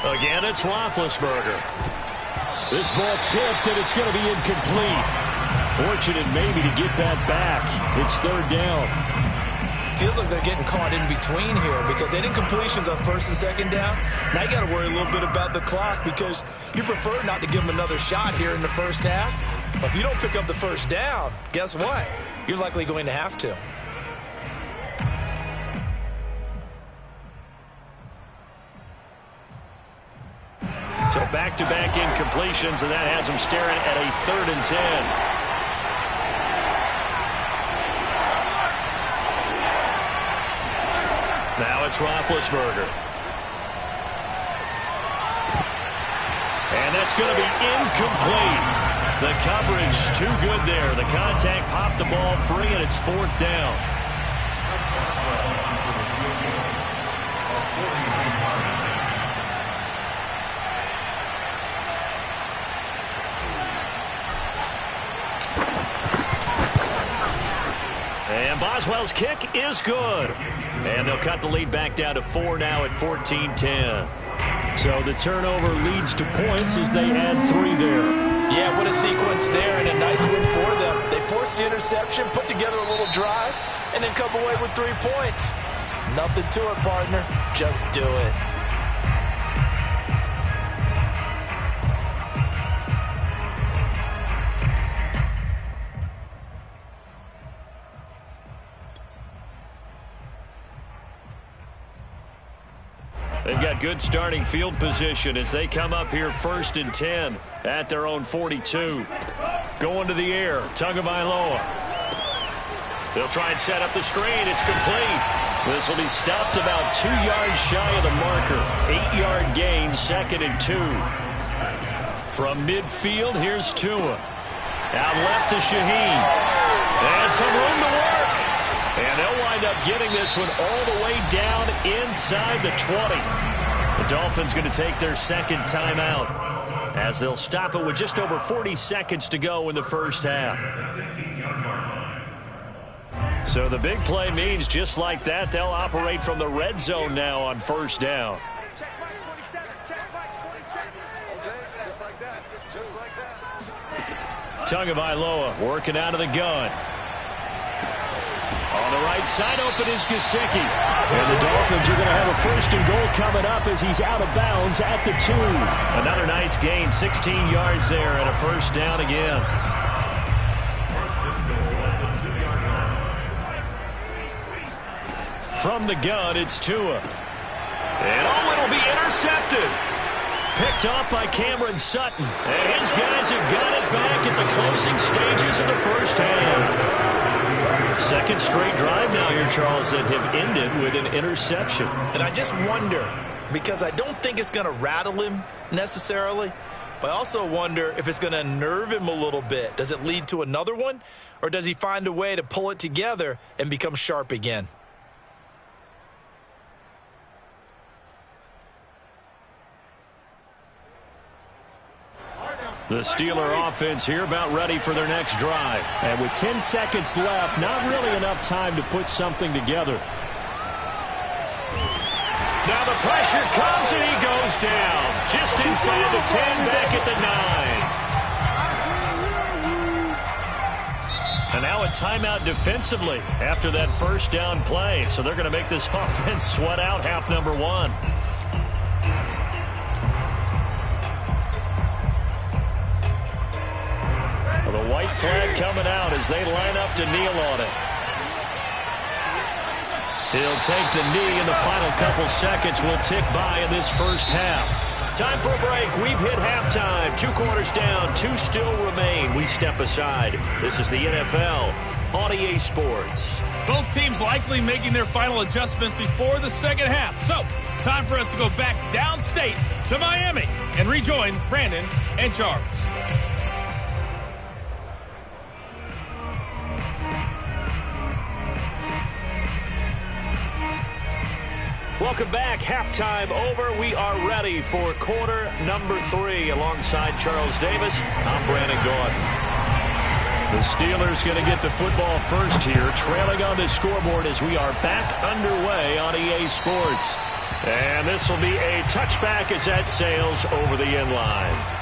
Again, it's Roethlisberger. This ball tipped, and it's going to be incomplete. Fortunate maybe to get that back. It's 3rd down. feels like they're getting caught in between here because they didn't completions on first and second down. Now you got to worry a little bit about the clock because you prefer not to give them another shot here in the first half. But if you don't pick up the first down, guess what? You're likely going to have to. So back-to-back incompletions, and that has them staring at a 3rd and 10. Now it's Roethlisberger. And that's going to be incomplete. The coverage too good there. The contact popped the ball free, and it's 4th down. And Boswell's kick is good. And they'll cut the lead back down to 4 now at 14-10. So the turnover leads to points as they add 3 there. Yeah, what a sequence there, and a nice win for them. They forced the interception, put together a little drive, and then come away with 3 points. Nothing to it, partner. Just do it. They've got good starting field position as they come up here 1st and 10 at their own 42. Going to the air, Tagovailoa. They'll try and set up the screen. It's complete. This will be stopped about 2 yards shy of the marker. 8-yard gain, 2nd and 2. From midfield, here's Tua. Out left to Shaheen. And some room to work. And they'll wind up getting this one all the way down inside the 20. The Dolphins going to take their 2nd timeout as they'll stop it with just over 40 seconds to go in the first half. So the big play means just like that, they'll operate from the red zone now on 1st down. Check Mike 27. Check Mike 27. Okay, just like that. Just like that. Tagovailoa working out of the gun. On the right side, open is Gesicki. And the Dolphins are going to have a 1st and goal coming up as he's out of bounds at the 2. Another nice gain, 16 yards there, and a 1st down again. From the gun, it's Tua. And it'll be intercepted. Picked off by Cameron Sutton. And his guys have got it back at the closing stages of the first half. 2nd straight drive now here, Charles, that have ended with an interception. And I just wonder, because I don't think it's going to rattle him necessarily, but I also wonder if it's going to unnerve him a little bit. Does it lead to another one, or does he find a way to pull it together and become sharp again? The Steeler offense here about ready for their next drive. And with 10 seconds left, not really enough time to put something together. Now the pressure comes and he goes down. Just inside the 10, back at the 9. And now a timeout defensively after that 1st down play. So they're going to make this offense sweat out half number 1. The white flag coming out as they line up to kneel on it. He'll take the knee, and the final couple seconds will tick by in this first half. Time for a break. We've hit halftime. 2 quarters down, 2 still remain. We step aside. This is the NFL on EA Sports. Both teams likely making their final adjustments before the second half. So, time for us to go back downstate to Miami and rejoin Brandon and Charles. Welcome back. Halftime over. We are ready for quarter number 3. Alongside Charles Davis, I'm Brandon Gaudin. The Steelers going to get the football first here, trailing on the scoreboard as we are back underway on EA Sports. And this will be a touchback as that sails over the end line.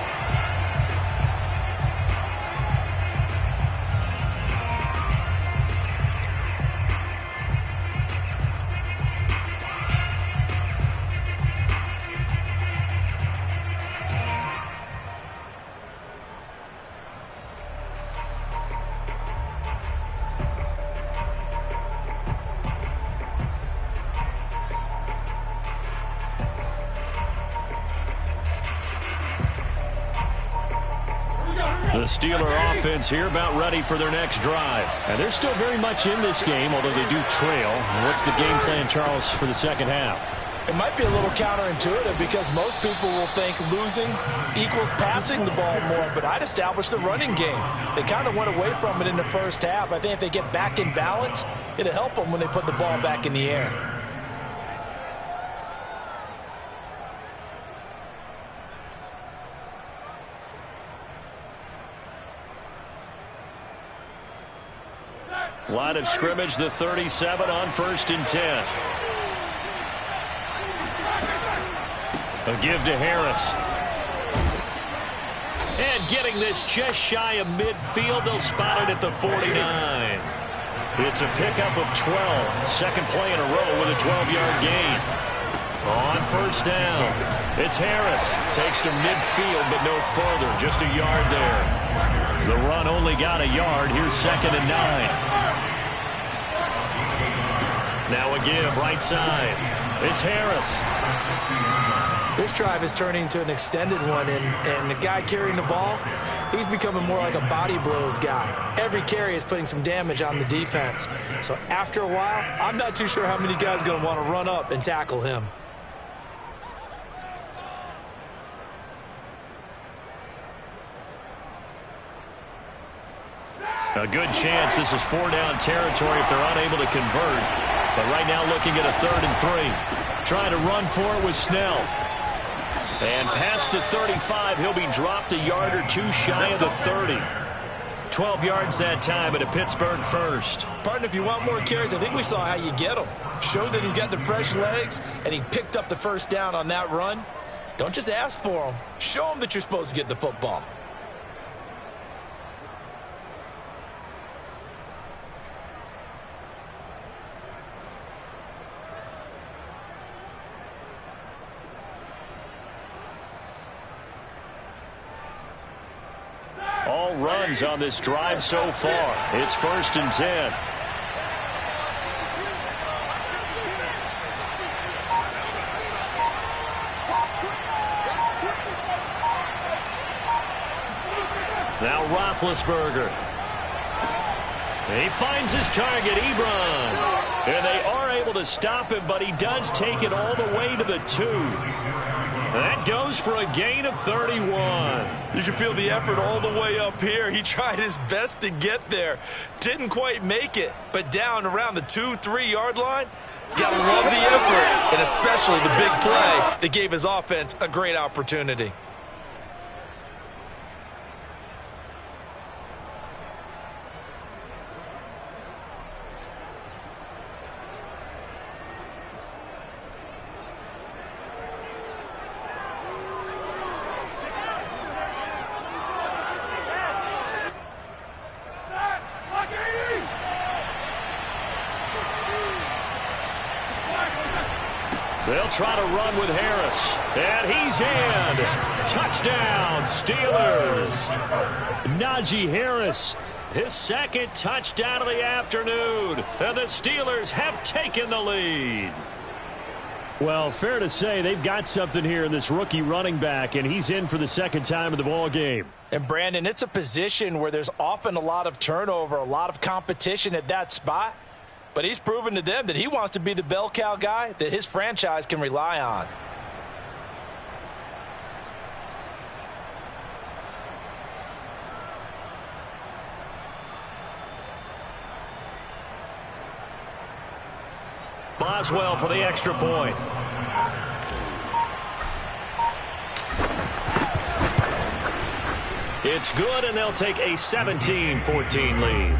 The Steeler offense here about ready for their next drive. And they're still very much in this game, although they do trail. What's the game plan, Charles, for the second half? It might be a little counterintuitive because most people will think losing equals passing the ball more, but I'd establish the running game. They kind of went away from it in the first half. I think if they get back in balance, it'll help them when they put the ball back in the air. Line of scrimmage, the 37 on 1st and 10. A give to Harris. And getting this just shy of midfield, they'll spot it at the 49. It's a pickup of 12. Second play in a row with a 12-yard gain. On 1st down, it's Harris. Takes to midfield, but no further. Just a yard there. The run only got a yard. Here's 2nd and 9. Now a give, right side. It's Harris. This drive is turning into an extended one, and the guy carrying the ball, he's becoming more like a body blows guy. Every carry is putting some damage on the defense. So after a while, I'm not too sure how many guys are going to want to run up and tackle him. A good chance this is 4-down territory if they're unable to convert. But right now looking at a 3rd and 3. Trying to run for it with Snell. And past the 35, he'll be dropped a yard or two shy of the 30. 12 yards that time at a Pittsburgh first. Partner, if you want more carries, I think we saw how you get them. Showed that he's got the fresh legs, and he picked up the first down on that run. Don't just ask for them. Show them that you're supposed to get the football. All runs on this drive so far. It's 1st and 10. Now Roethlisberger. He finds his target, Ebron. And they are able to stop him, but he does take it all the way to the 2. That goes for a gain of 31. You can feel the effort all the way up here. He tried his best to get there. Didn't quite make it, but down around the 2-3 yard line, gotta love the effort, and especially the big play that gave his offense a great opportunity. They'll try to run with Harris. And he's in. Touchdown, Steelers. Najee Harris. His 2nd touchdown of the afternoon. And the Steelers have taken the lead. Well, fair to say they've got something here in this rookie running back, and he's in for the 2nd time of the ball game. And, Brandon, it's a position where there's often a lot of turnover, a lot of competition at that spot. But he's proven to them that he wants to be the bell cow guy that his franchise can rely on. Boswell for the extra point. It's good, and they'll take a 17-14 lead.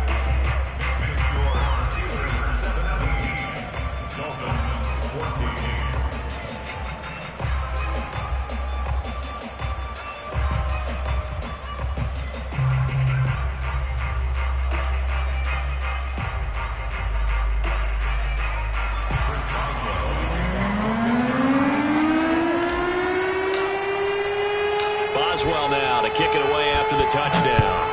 Boswell now to kick it away after the touchdown.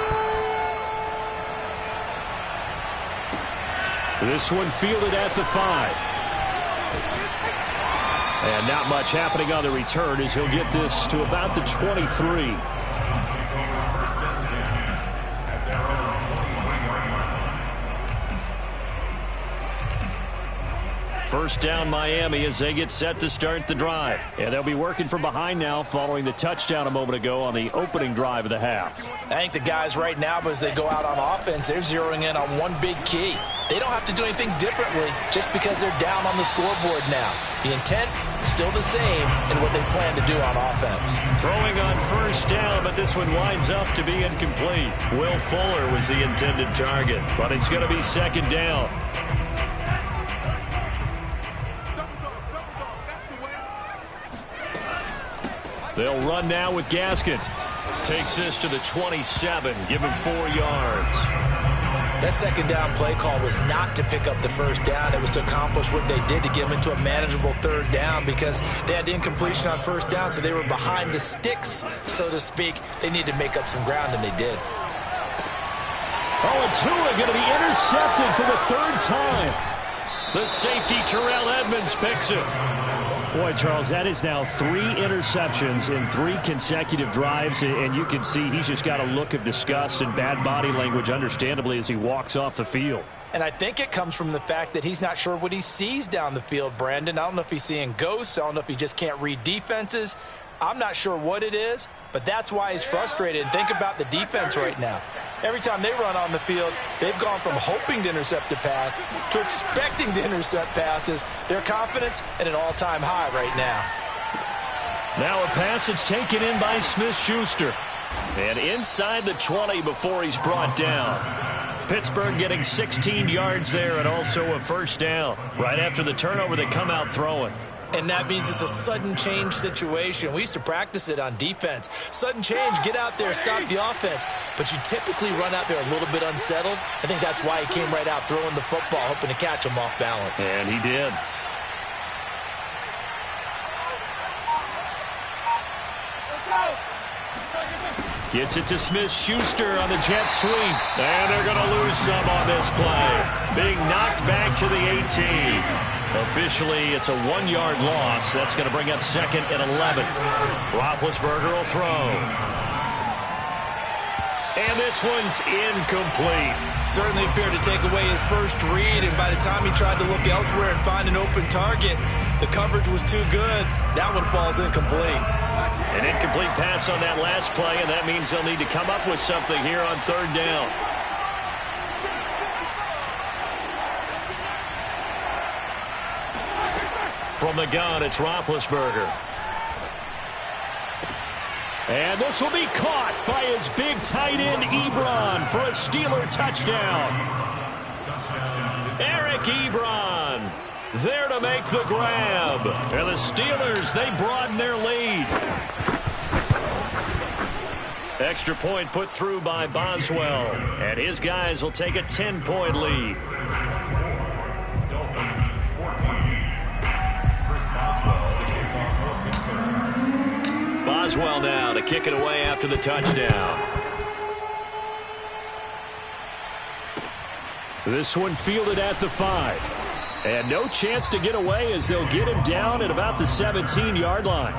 This one fielded at the 5. And not much happening on the return as he'll get this to about the 23. First down Miami as they get set to start the drive. And they'll be working from behind now following the touchdown a moment ago on the opening drive of the half. I think the guys right now, as they go out on offense, they're zeroing in on one big key. They don't have to do anything differently just because they're down on the scoreboard now. The intent is still the same in what they plan to do on offense. Throwing on first down, but this one winds up to be incomplete. Will Fuller was the intended target, but it's going to be second down. They'll run now with Gaskin. Takes this to the 27, give him 4 yards. That second down play call was not to pick up the first down. It was to accomplish what they did to get them into a manageable third down because they had incompletion on first down, so they were behind the sticks, so to speak. They needed to make up some ground, and they did. Oh, and Tua going to be intercepted for the third time. The safety, Terrell Edmonds, picks it. Boy, Charles, that is now 3 interceptions in 3 consecutive drives, and you can see he's just got a look of disgust and bad body language, understandably, as he walks off the field. And I think it comes from the fact that he's not sure what he sees down the field, Brandon. I don't know if he's seeing ghosts. I don't know if he just can't read defenses. I'm not sure what it is, but that's why he's frustrated. And think about the defense right now. Every time they run on the field, they've gone from hoping to intercept a pass to expecting to intercept passes. Their confidence at an all-time high right now. Now a pass that's taken in by Smith-Schuster. And inside the 20 before he's brought down. Pittsburgh getting 16 yards there and also a first down. Right after the turnover, they come out throwing. And that means it's a sudden change situation. We used to practice it on defense. Sudden change, get out there, stop the offense. But you typically run out there a little bit unsettled. I think that's why he came right out throwing the football, hoping to catch him off balance. And he did. Gets it to Smith-Schuster on the jet sweep. And they're going to lose some on this play. Being knocked back to the 18. Officially, it's a 1-yard loss. That's going to bring up second and 11. Roethlisberger will throw. And this one's incomplete. Certainly appeared to take away his first read, and by the time he tried to look elsewhere and find an open target, the coverage was too good. That one falls incomplete. An incomplete pass on that last play, and that means they'll need to come up with something here on third down. From the gun, it's Roethlisberger. And this will be caught by his big tight end, Ebron, for a Steeler touchdown. Eric Ebron there to make the grab. And the Steelers, they broaden their lead. Extra point put through by Boswell. And his guys will take a 10-point lead. Boswell now to kick it away after the touchdown. This one fielded at the 5. And no chance to get away as they'll get him down at about the 17-yard line.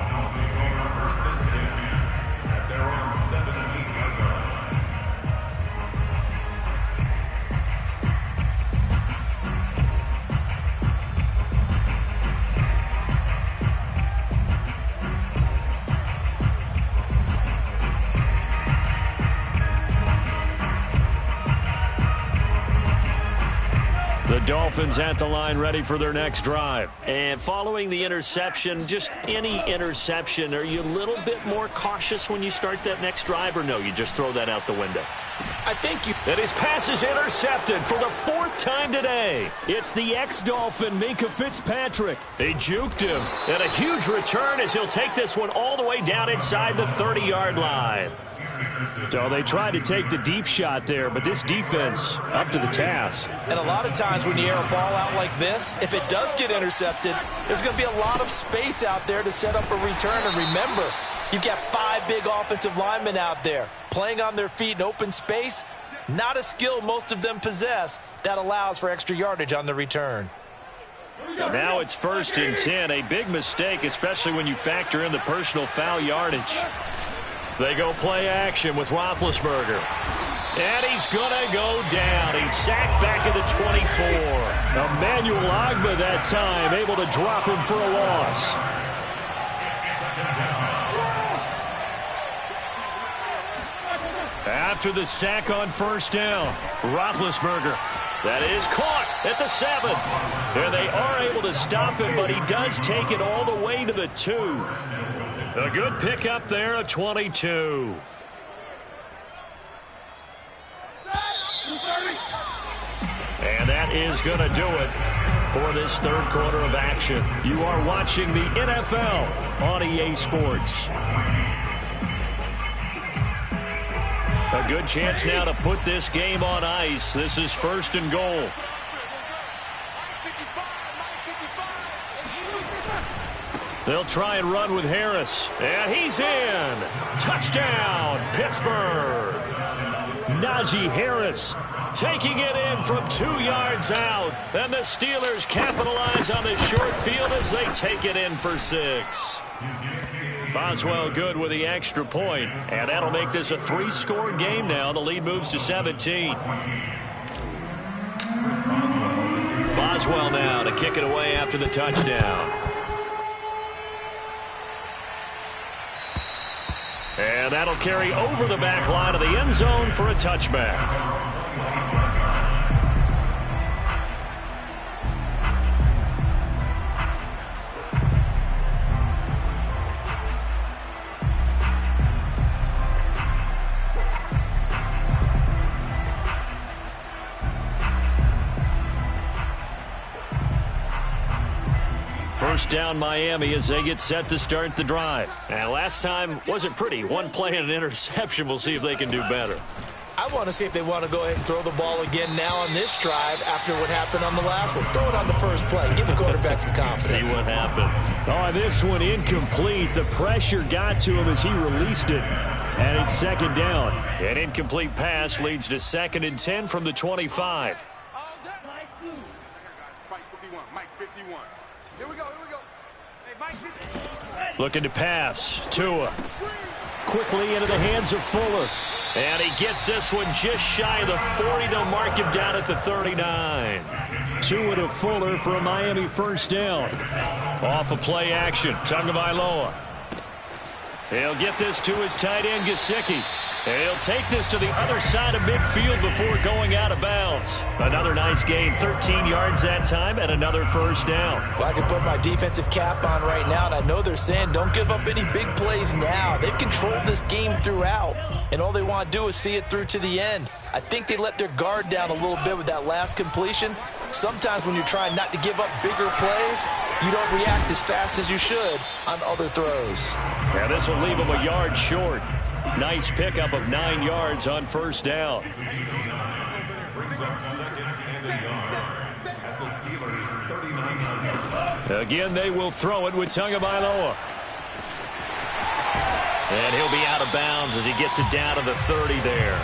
Dolphins at the line ready for their next drive. And following the interception, just any interception, are you a little bit more cautious when you start that next drive, or no, you just throw that out the window? I think you... And his pass is intercepted for the 4th time today. It's the ex-Dolphin, Minkah Fitzpatrick. They juked him. And a huge return as he'll take this one all the way down inside the 30-yard line. So they tried to take the deep shot there, but this defense up to the task. And a lot of times when you air a ball out like this, if it does get intercepted, there's going to be a lot of space out there to set up a return. And remember, you've got 5 big offensive linemen out there playing on their feet in open space. Not a skill most of them possess that allows for extra yardage on the return. Now it's 1st and 10, a big mistake, especially when you factor in the personal foul yardage. They go play action with Roethlisberger. And he's going to go down. He's sacked back at the 24. Emmanuel Ogbah that time able to drop him for a loss. After the sack on first down, Roethlisberger. That is caught at the 7. And they are able to stop him, but he does take it all the way to the 2. A good pickup there, a 22. And that is going to do it for this third quarter of action. You are watching the NFL on EA Sports. A good chance now to put this game on ice. This is 1st and goal. They'll try and run with Harris. And he's in. Touchdown, Pittsburgh. Najee Harris taking it in from 2 yards out. And the Steelers capitalize on the short field as they take it in for 6. Boswell good with the extra point, and that'll make this a 3-score game now. The lead moves to 17. Boswell now to kick it away after the touchdown. And that'll carry over the back line of the end zone for a touchback. First down Miami as they get set to start the drive. And last time wasn't pretty. One play and an interception. We'll see if they can do better. I want to see if they want to go ahead and throw the ball again now on this drive after what happened on the last one. Throw it on the first play. Give the quarterback some confidence. See what happens. Oh, this one incomplete. The pressure got to him as he released it. And it's 2nd down. An incomplete pass leads to 2nd and 10 from the 25. Looking to pass. Tua. Quickly into the hands of Fuller. And he gets this one just shy of the 40. They'll mark him down at the 39. Tua to Fuller for a Miami first down. Off of play action. Tagovailoa. He'll get this to his tight end, Gesicki. And he'll take this to the other side of midfield before going out of bounds. Another nice gain, 13 yards that time, and another first down. Well, I can put my defensive cap on right now, and I know they're saying don't give up any big plays now. They've controlled this game throughout, and all they want to do is see it through to the end. I think they let their guard down a little bit with that last completion. Sometimes when you're trying not to give up bigger plays, you don't react as fast as you should on other throws. Yeah, this will leave them a yard short. Nice pickup of 9 yards on first down. Again, they will throw it with Tagovailoa. And he'll be out of bounds as he gets it down to the 30 there.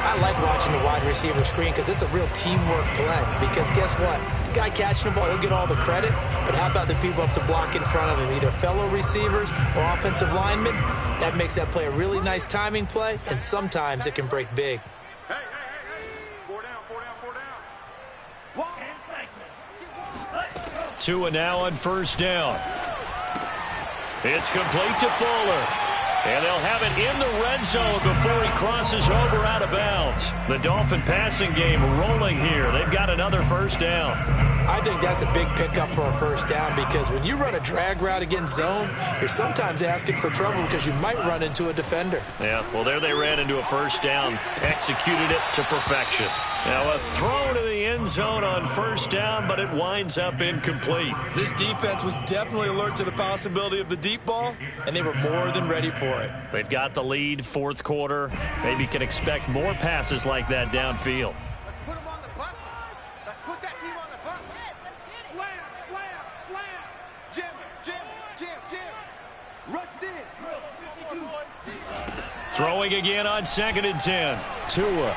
I like watching the wide receiver screen because it's a real teamwork play. Because guess what? The guy catching the ball, he'll get all the credit. But how about the people up to block in front of him? Either fellow receivers or offensive linemen. That makes that play a really nice timing play. And sometimes it can break big. Hey. 4 down. 2 now on first down. It's complete to Fuller. And they'll have it in the red zone before he crosses over out of bounds. The Dolphin passing game rolling here. They've got another first down. I think that's a big pickup for a first down because when you run a drag route against zone, you're sometimes asking for trouble because you might run into a defender. Yeah, well, there they ran into a first down, executed it to perfection. Now a throw to the end zone on first down, but it winds up incomplete. This defense was definitely alert to the possibility of the deep ball, and they were more than ready for it. They've got the lead, fourth quarter. Maybe can expect more passes like that downfield. Let's put them on the buses. Let's put that team on the bus. Slam. Jim. Rush in. Throwing again on 2nd and 10. Tua.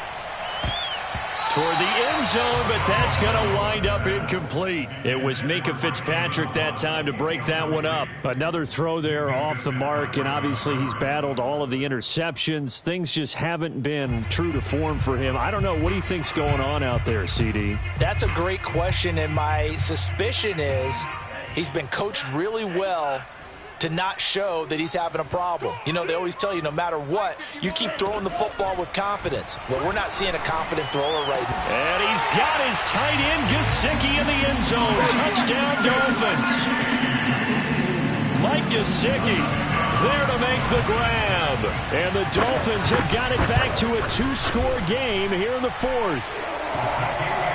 toward the end zone, but that's going to wind up incomplete. It was Minkah Fitzpatrick that time to break that one up. Another throw there off the mark, and obviously he's battled all of the interceptions. Things just haven't been true to form for him. I don't know. What do you think's going on out there, CD? That's a great question, and my suspicion is he's been coached really well to not show that he's having a problem. You know, they always tell you no matter what, you keep throwing the football with confidence. Well, we're not seeing a confident thrower right now. And he's got his tight end, Gesicki, in the end zone. Touchdown, Dolphins. Mike Gesicki there to make the grab. And the Dolphins have got it back to a 2-score game here in the fourth.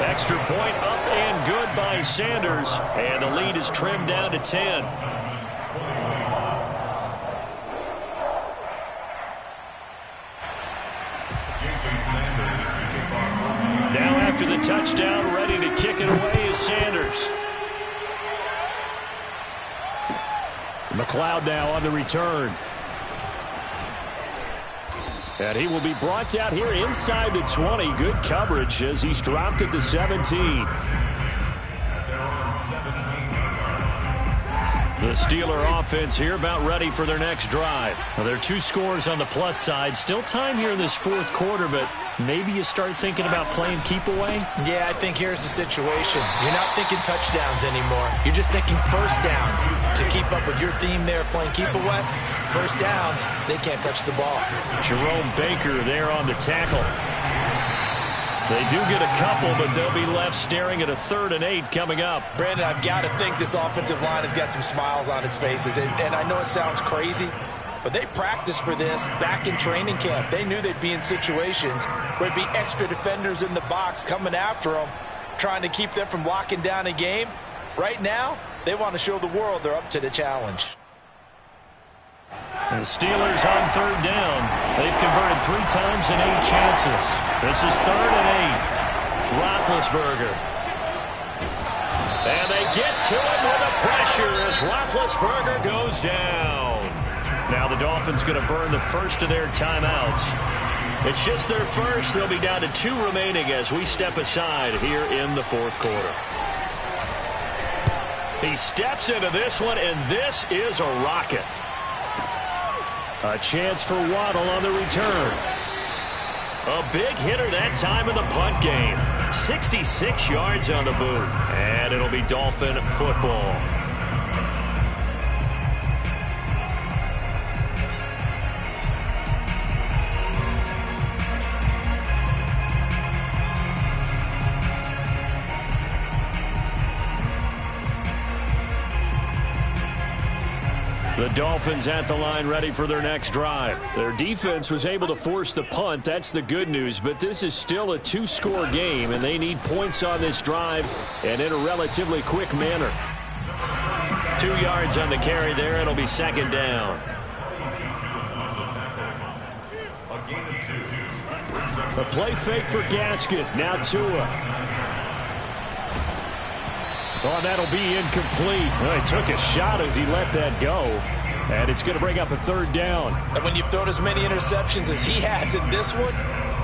Extra point up and good by Sanders. And the lead is trimmed down to 10. Now after the touchdown, ready to kick it away is Sanders. McLeod now on the return. And he will be brought down here inside the 20. Good coverage as he's dropped at the 17. The Steeler offense here about ready for their next drive. Well, there are 2 scores on the plus side. Still time here in this fourth quarter, but maybe you start thinking about playing keep away? Yeah, I think here's the situation. You're not thinking touchdowns anymore. You're just thinking first downs. To keep up with your theme there, playing keep away, first downs, they can't touch the ball. Jerome Baker there on the tackle. They do get a couple, but they'll be left staring at a 3rd and 8 coming up. Brandon, I've got to think this offensive line has got some smiles on its faces. And I know it sounds crazy, but they practiced for this back in training camp. They knew they'd be in situations where there'd be extra defenders in the box coming after them, trying to keep them from locking down a game. Right now, they want to show the world they're up to the challenge. The Steelers on 3rd down. They've converted 3 times in 8 chances. This is 3rd and 8. Roethlisberger. And they get to him with the pressure as Roethlisberger goes down. Now the Dolphins going to burn the first of their timeouts. It's just their first. They'll be down to 2 remaining as we step aside here in the fourth quarter. He steps into this one, and this is a rocket. A chance for Waddle on the return. A big hitter that time in the punt game. 66 yards on the boot. And it'll be Dolphin football. The Dolphins at the line ready for their next drive. Their defense was able to force the punt. That's the good news. But this is still a 2-score game, and they need points on this drive and in a relatively quick manner. 2 yards on the carry there. It'll be 2nd down. A play fake for Gaskin. Now Tua. Oh, that'll be incomplete. Well, he took a shot as he let that go. And it's going to bring up a 3rd down. And when you've thrown as many interceptions as he has in this one,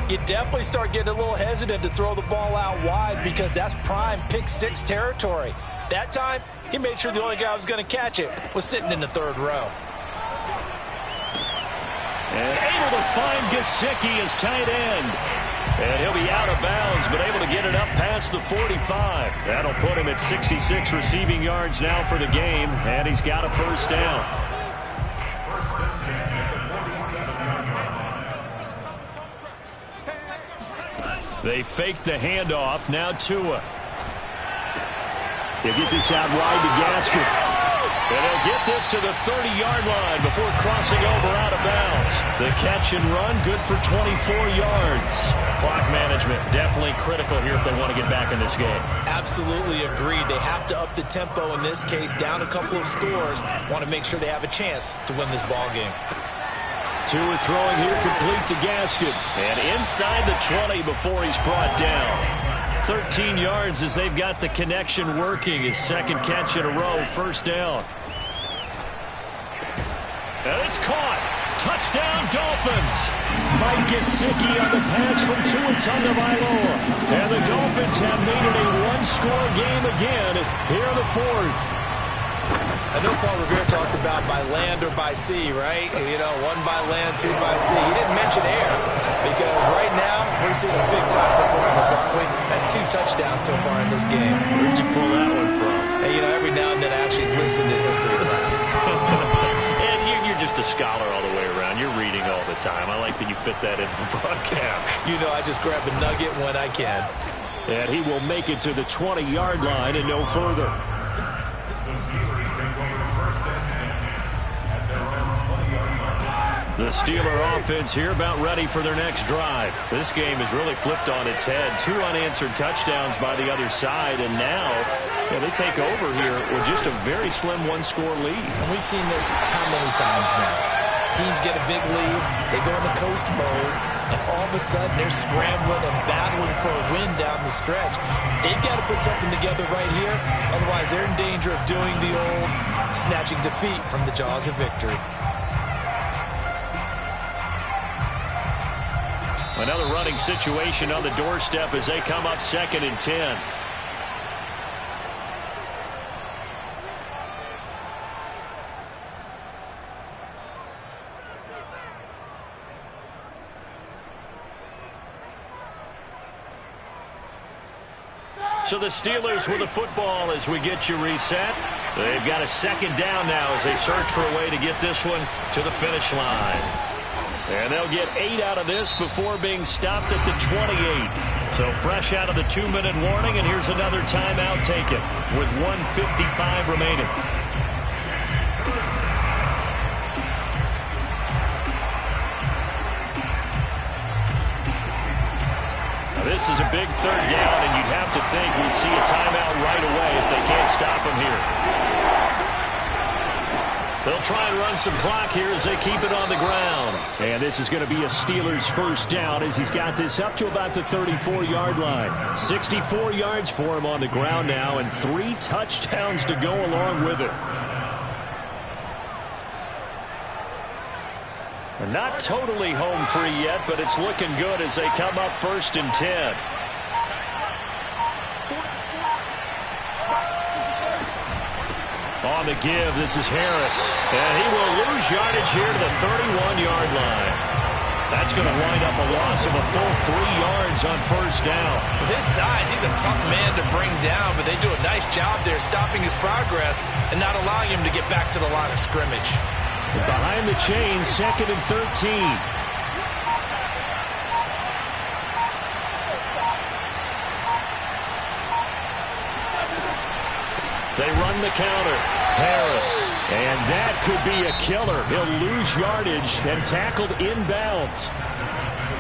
you definitely start getting a little hesitant to throw the ball out wide because that's prime pick 6 territory. That time, he made sure the only guy who was going to catch it was sitting in the 3rd row. And able to find Gesicki as tight end. And he'll be out of bounds, but able to get it up past the 45. That'll put him at 66 receiving yards now for the game, and he's got a 1st down. They fake the handoff. Now Tua. He'll get this out wide to Gaskin. And he'll get this to the 30-yard line before crossing over out of bounds. The catch and run, good for 24 yards. Clock management definitely critical here if they want to get back in this game. Absolutely agreed. They have to up the tempo in this case, down a couple of scores. Want to make sure they have a chance to win this ball game. Tua throwing here complete to Gaskin. And inside the 20 before he's brought down. 13 yards as they've got the connection working. His 2nd catch in a row, 1st down. And it's caught. Touchdown, Dolphins. Mike Gesicki on the pass from Tua Tagovailoa. And Steelers have made it a one-score game again here in the fourth. I know Paul Revere talked about by land or by sea, right? You know, one by land, two by sea. He didn't mention air because right now we're seeing a big-time performance, aren't we? That's 2 touchdowns so far in this game. Where'd you pull that one from? Hey, you know, every now and then I actually listened in history class. And you're just a scholar all the way around. You're reading all the time. I like that you fit that into the broadcast. You know, I just grab a nugget when I can. And he will make it to the 20-yard line and no further. The Steeler offense here about ready for their next drive. This game is really flipped on its head. 2 unanswered touchdowns by the other side, and now they take over here with just a very slim one-score lead. And we've seen this how many times now? Teams get a big lead, they go into coast mode, and all of a sudden they're scrambling and battling for a win down the stretch. They've got to put something together right here, otherwise they're in danger of doing the old snatching defeat from the jaws of victory. Another running situation on the doorstep as they come up 2nd and 10. So the Steelers with the football as we get you reset. They've got a 2nd down now as they search for a way to get this one to the finish line. And they'll get 8 out of this before being stopped at the 28. So fresh out of the 2-minute warning, and here's another timeout taken with 1:55 remaining. Now this is a big 3rd down, and you'd have to think we'd see a timeout right away if they can't stop him here. They'll try and run some clock here as they keep it on the ground. And this is going to be a Steelers 1st down as he's got this up to about the 34-yard line. 64 yards for him on the ground now and 3 touchdowns to go along with it. They're not totally home free yet, but it's looking good as they come up 1st and 10. On the give, this is Harris. And he will lose yardage here to the 31-yard line. That's going to wind up a loss of a full 3 yards on 1st down. With his size, he's a tough man to bring down, but they do a nice job there stopping his progress and not allowing him to get back to the line of scrimmage. Behind the chains, 2nd and 13. They run the counter. Harris. And that could be a killer. He'll lose yardage and tackled inbounds.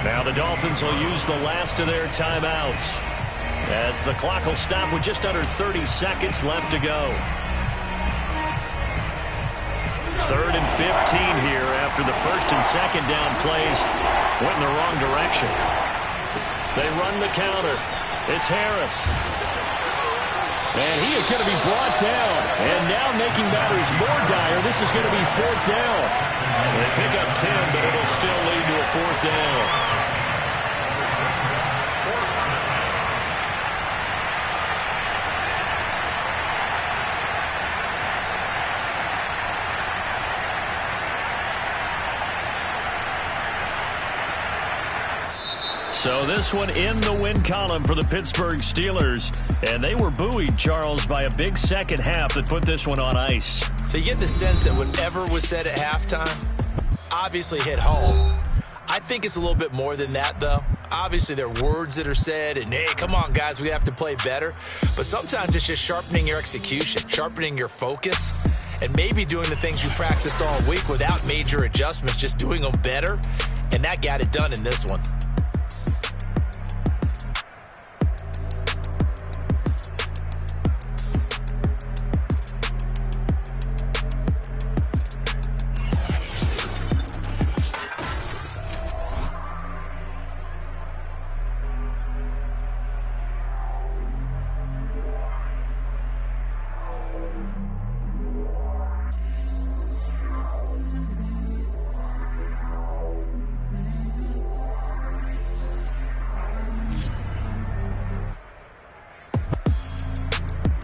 Now the Dolphins will use the last of their timeouts as the clock will stop with just under 30 seconds left to go. 3rd and 15 here after the 1st and 2nd down plays went in the wrong direction. They run the counter. It's Harris. And he is going to be brought down. And now making matters more dire, this is going to be 4th down. They pick up 10, but it'll still lead to a 4th down. So this one in the win column for the Pittsburgh Steelers. And they were buoyed, Charles, by a big 2nd half that put this one on ice. So you get the sense that whatever was said at halftime obviously hit home. I think it's a little bit more than that, though. Obviously, there are words that are said, and, hey, come on, guys, we have to play better. But sometimes it's just sharpening your execution, sharpening your focus, and maybe doing the things you practiced all week without major adjustments, just doing them better. And that got it done in this one.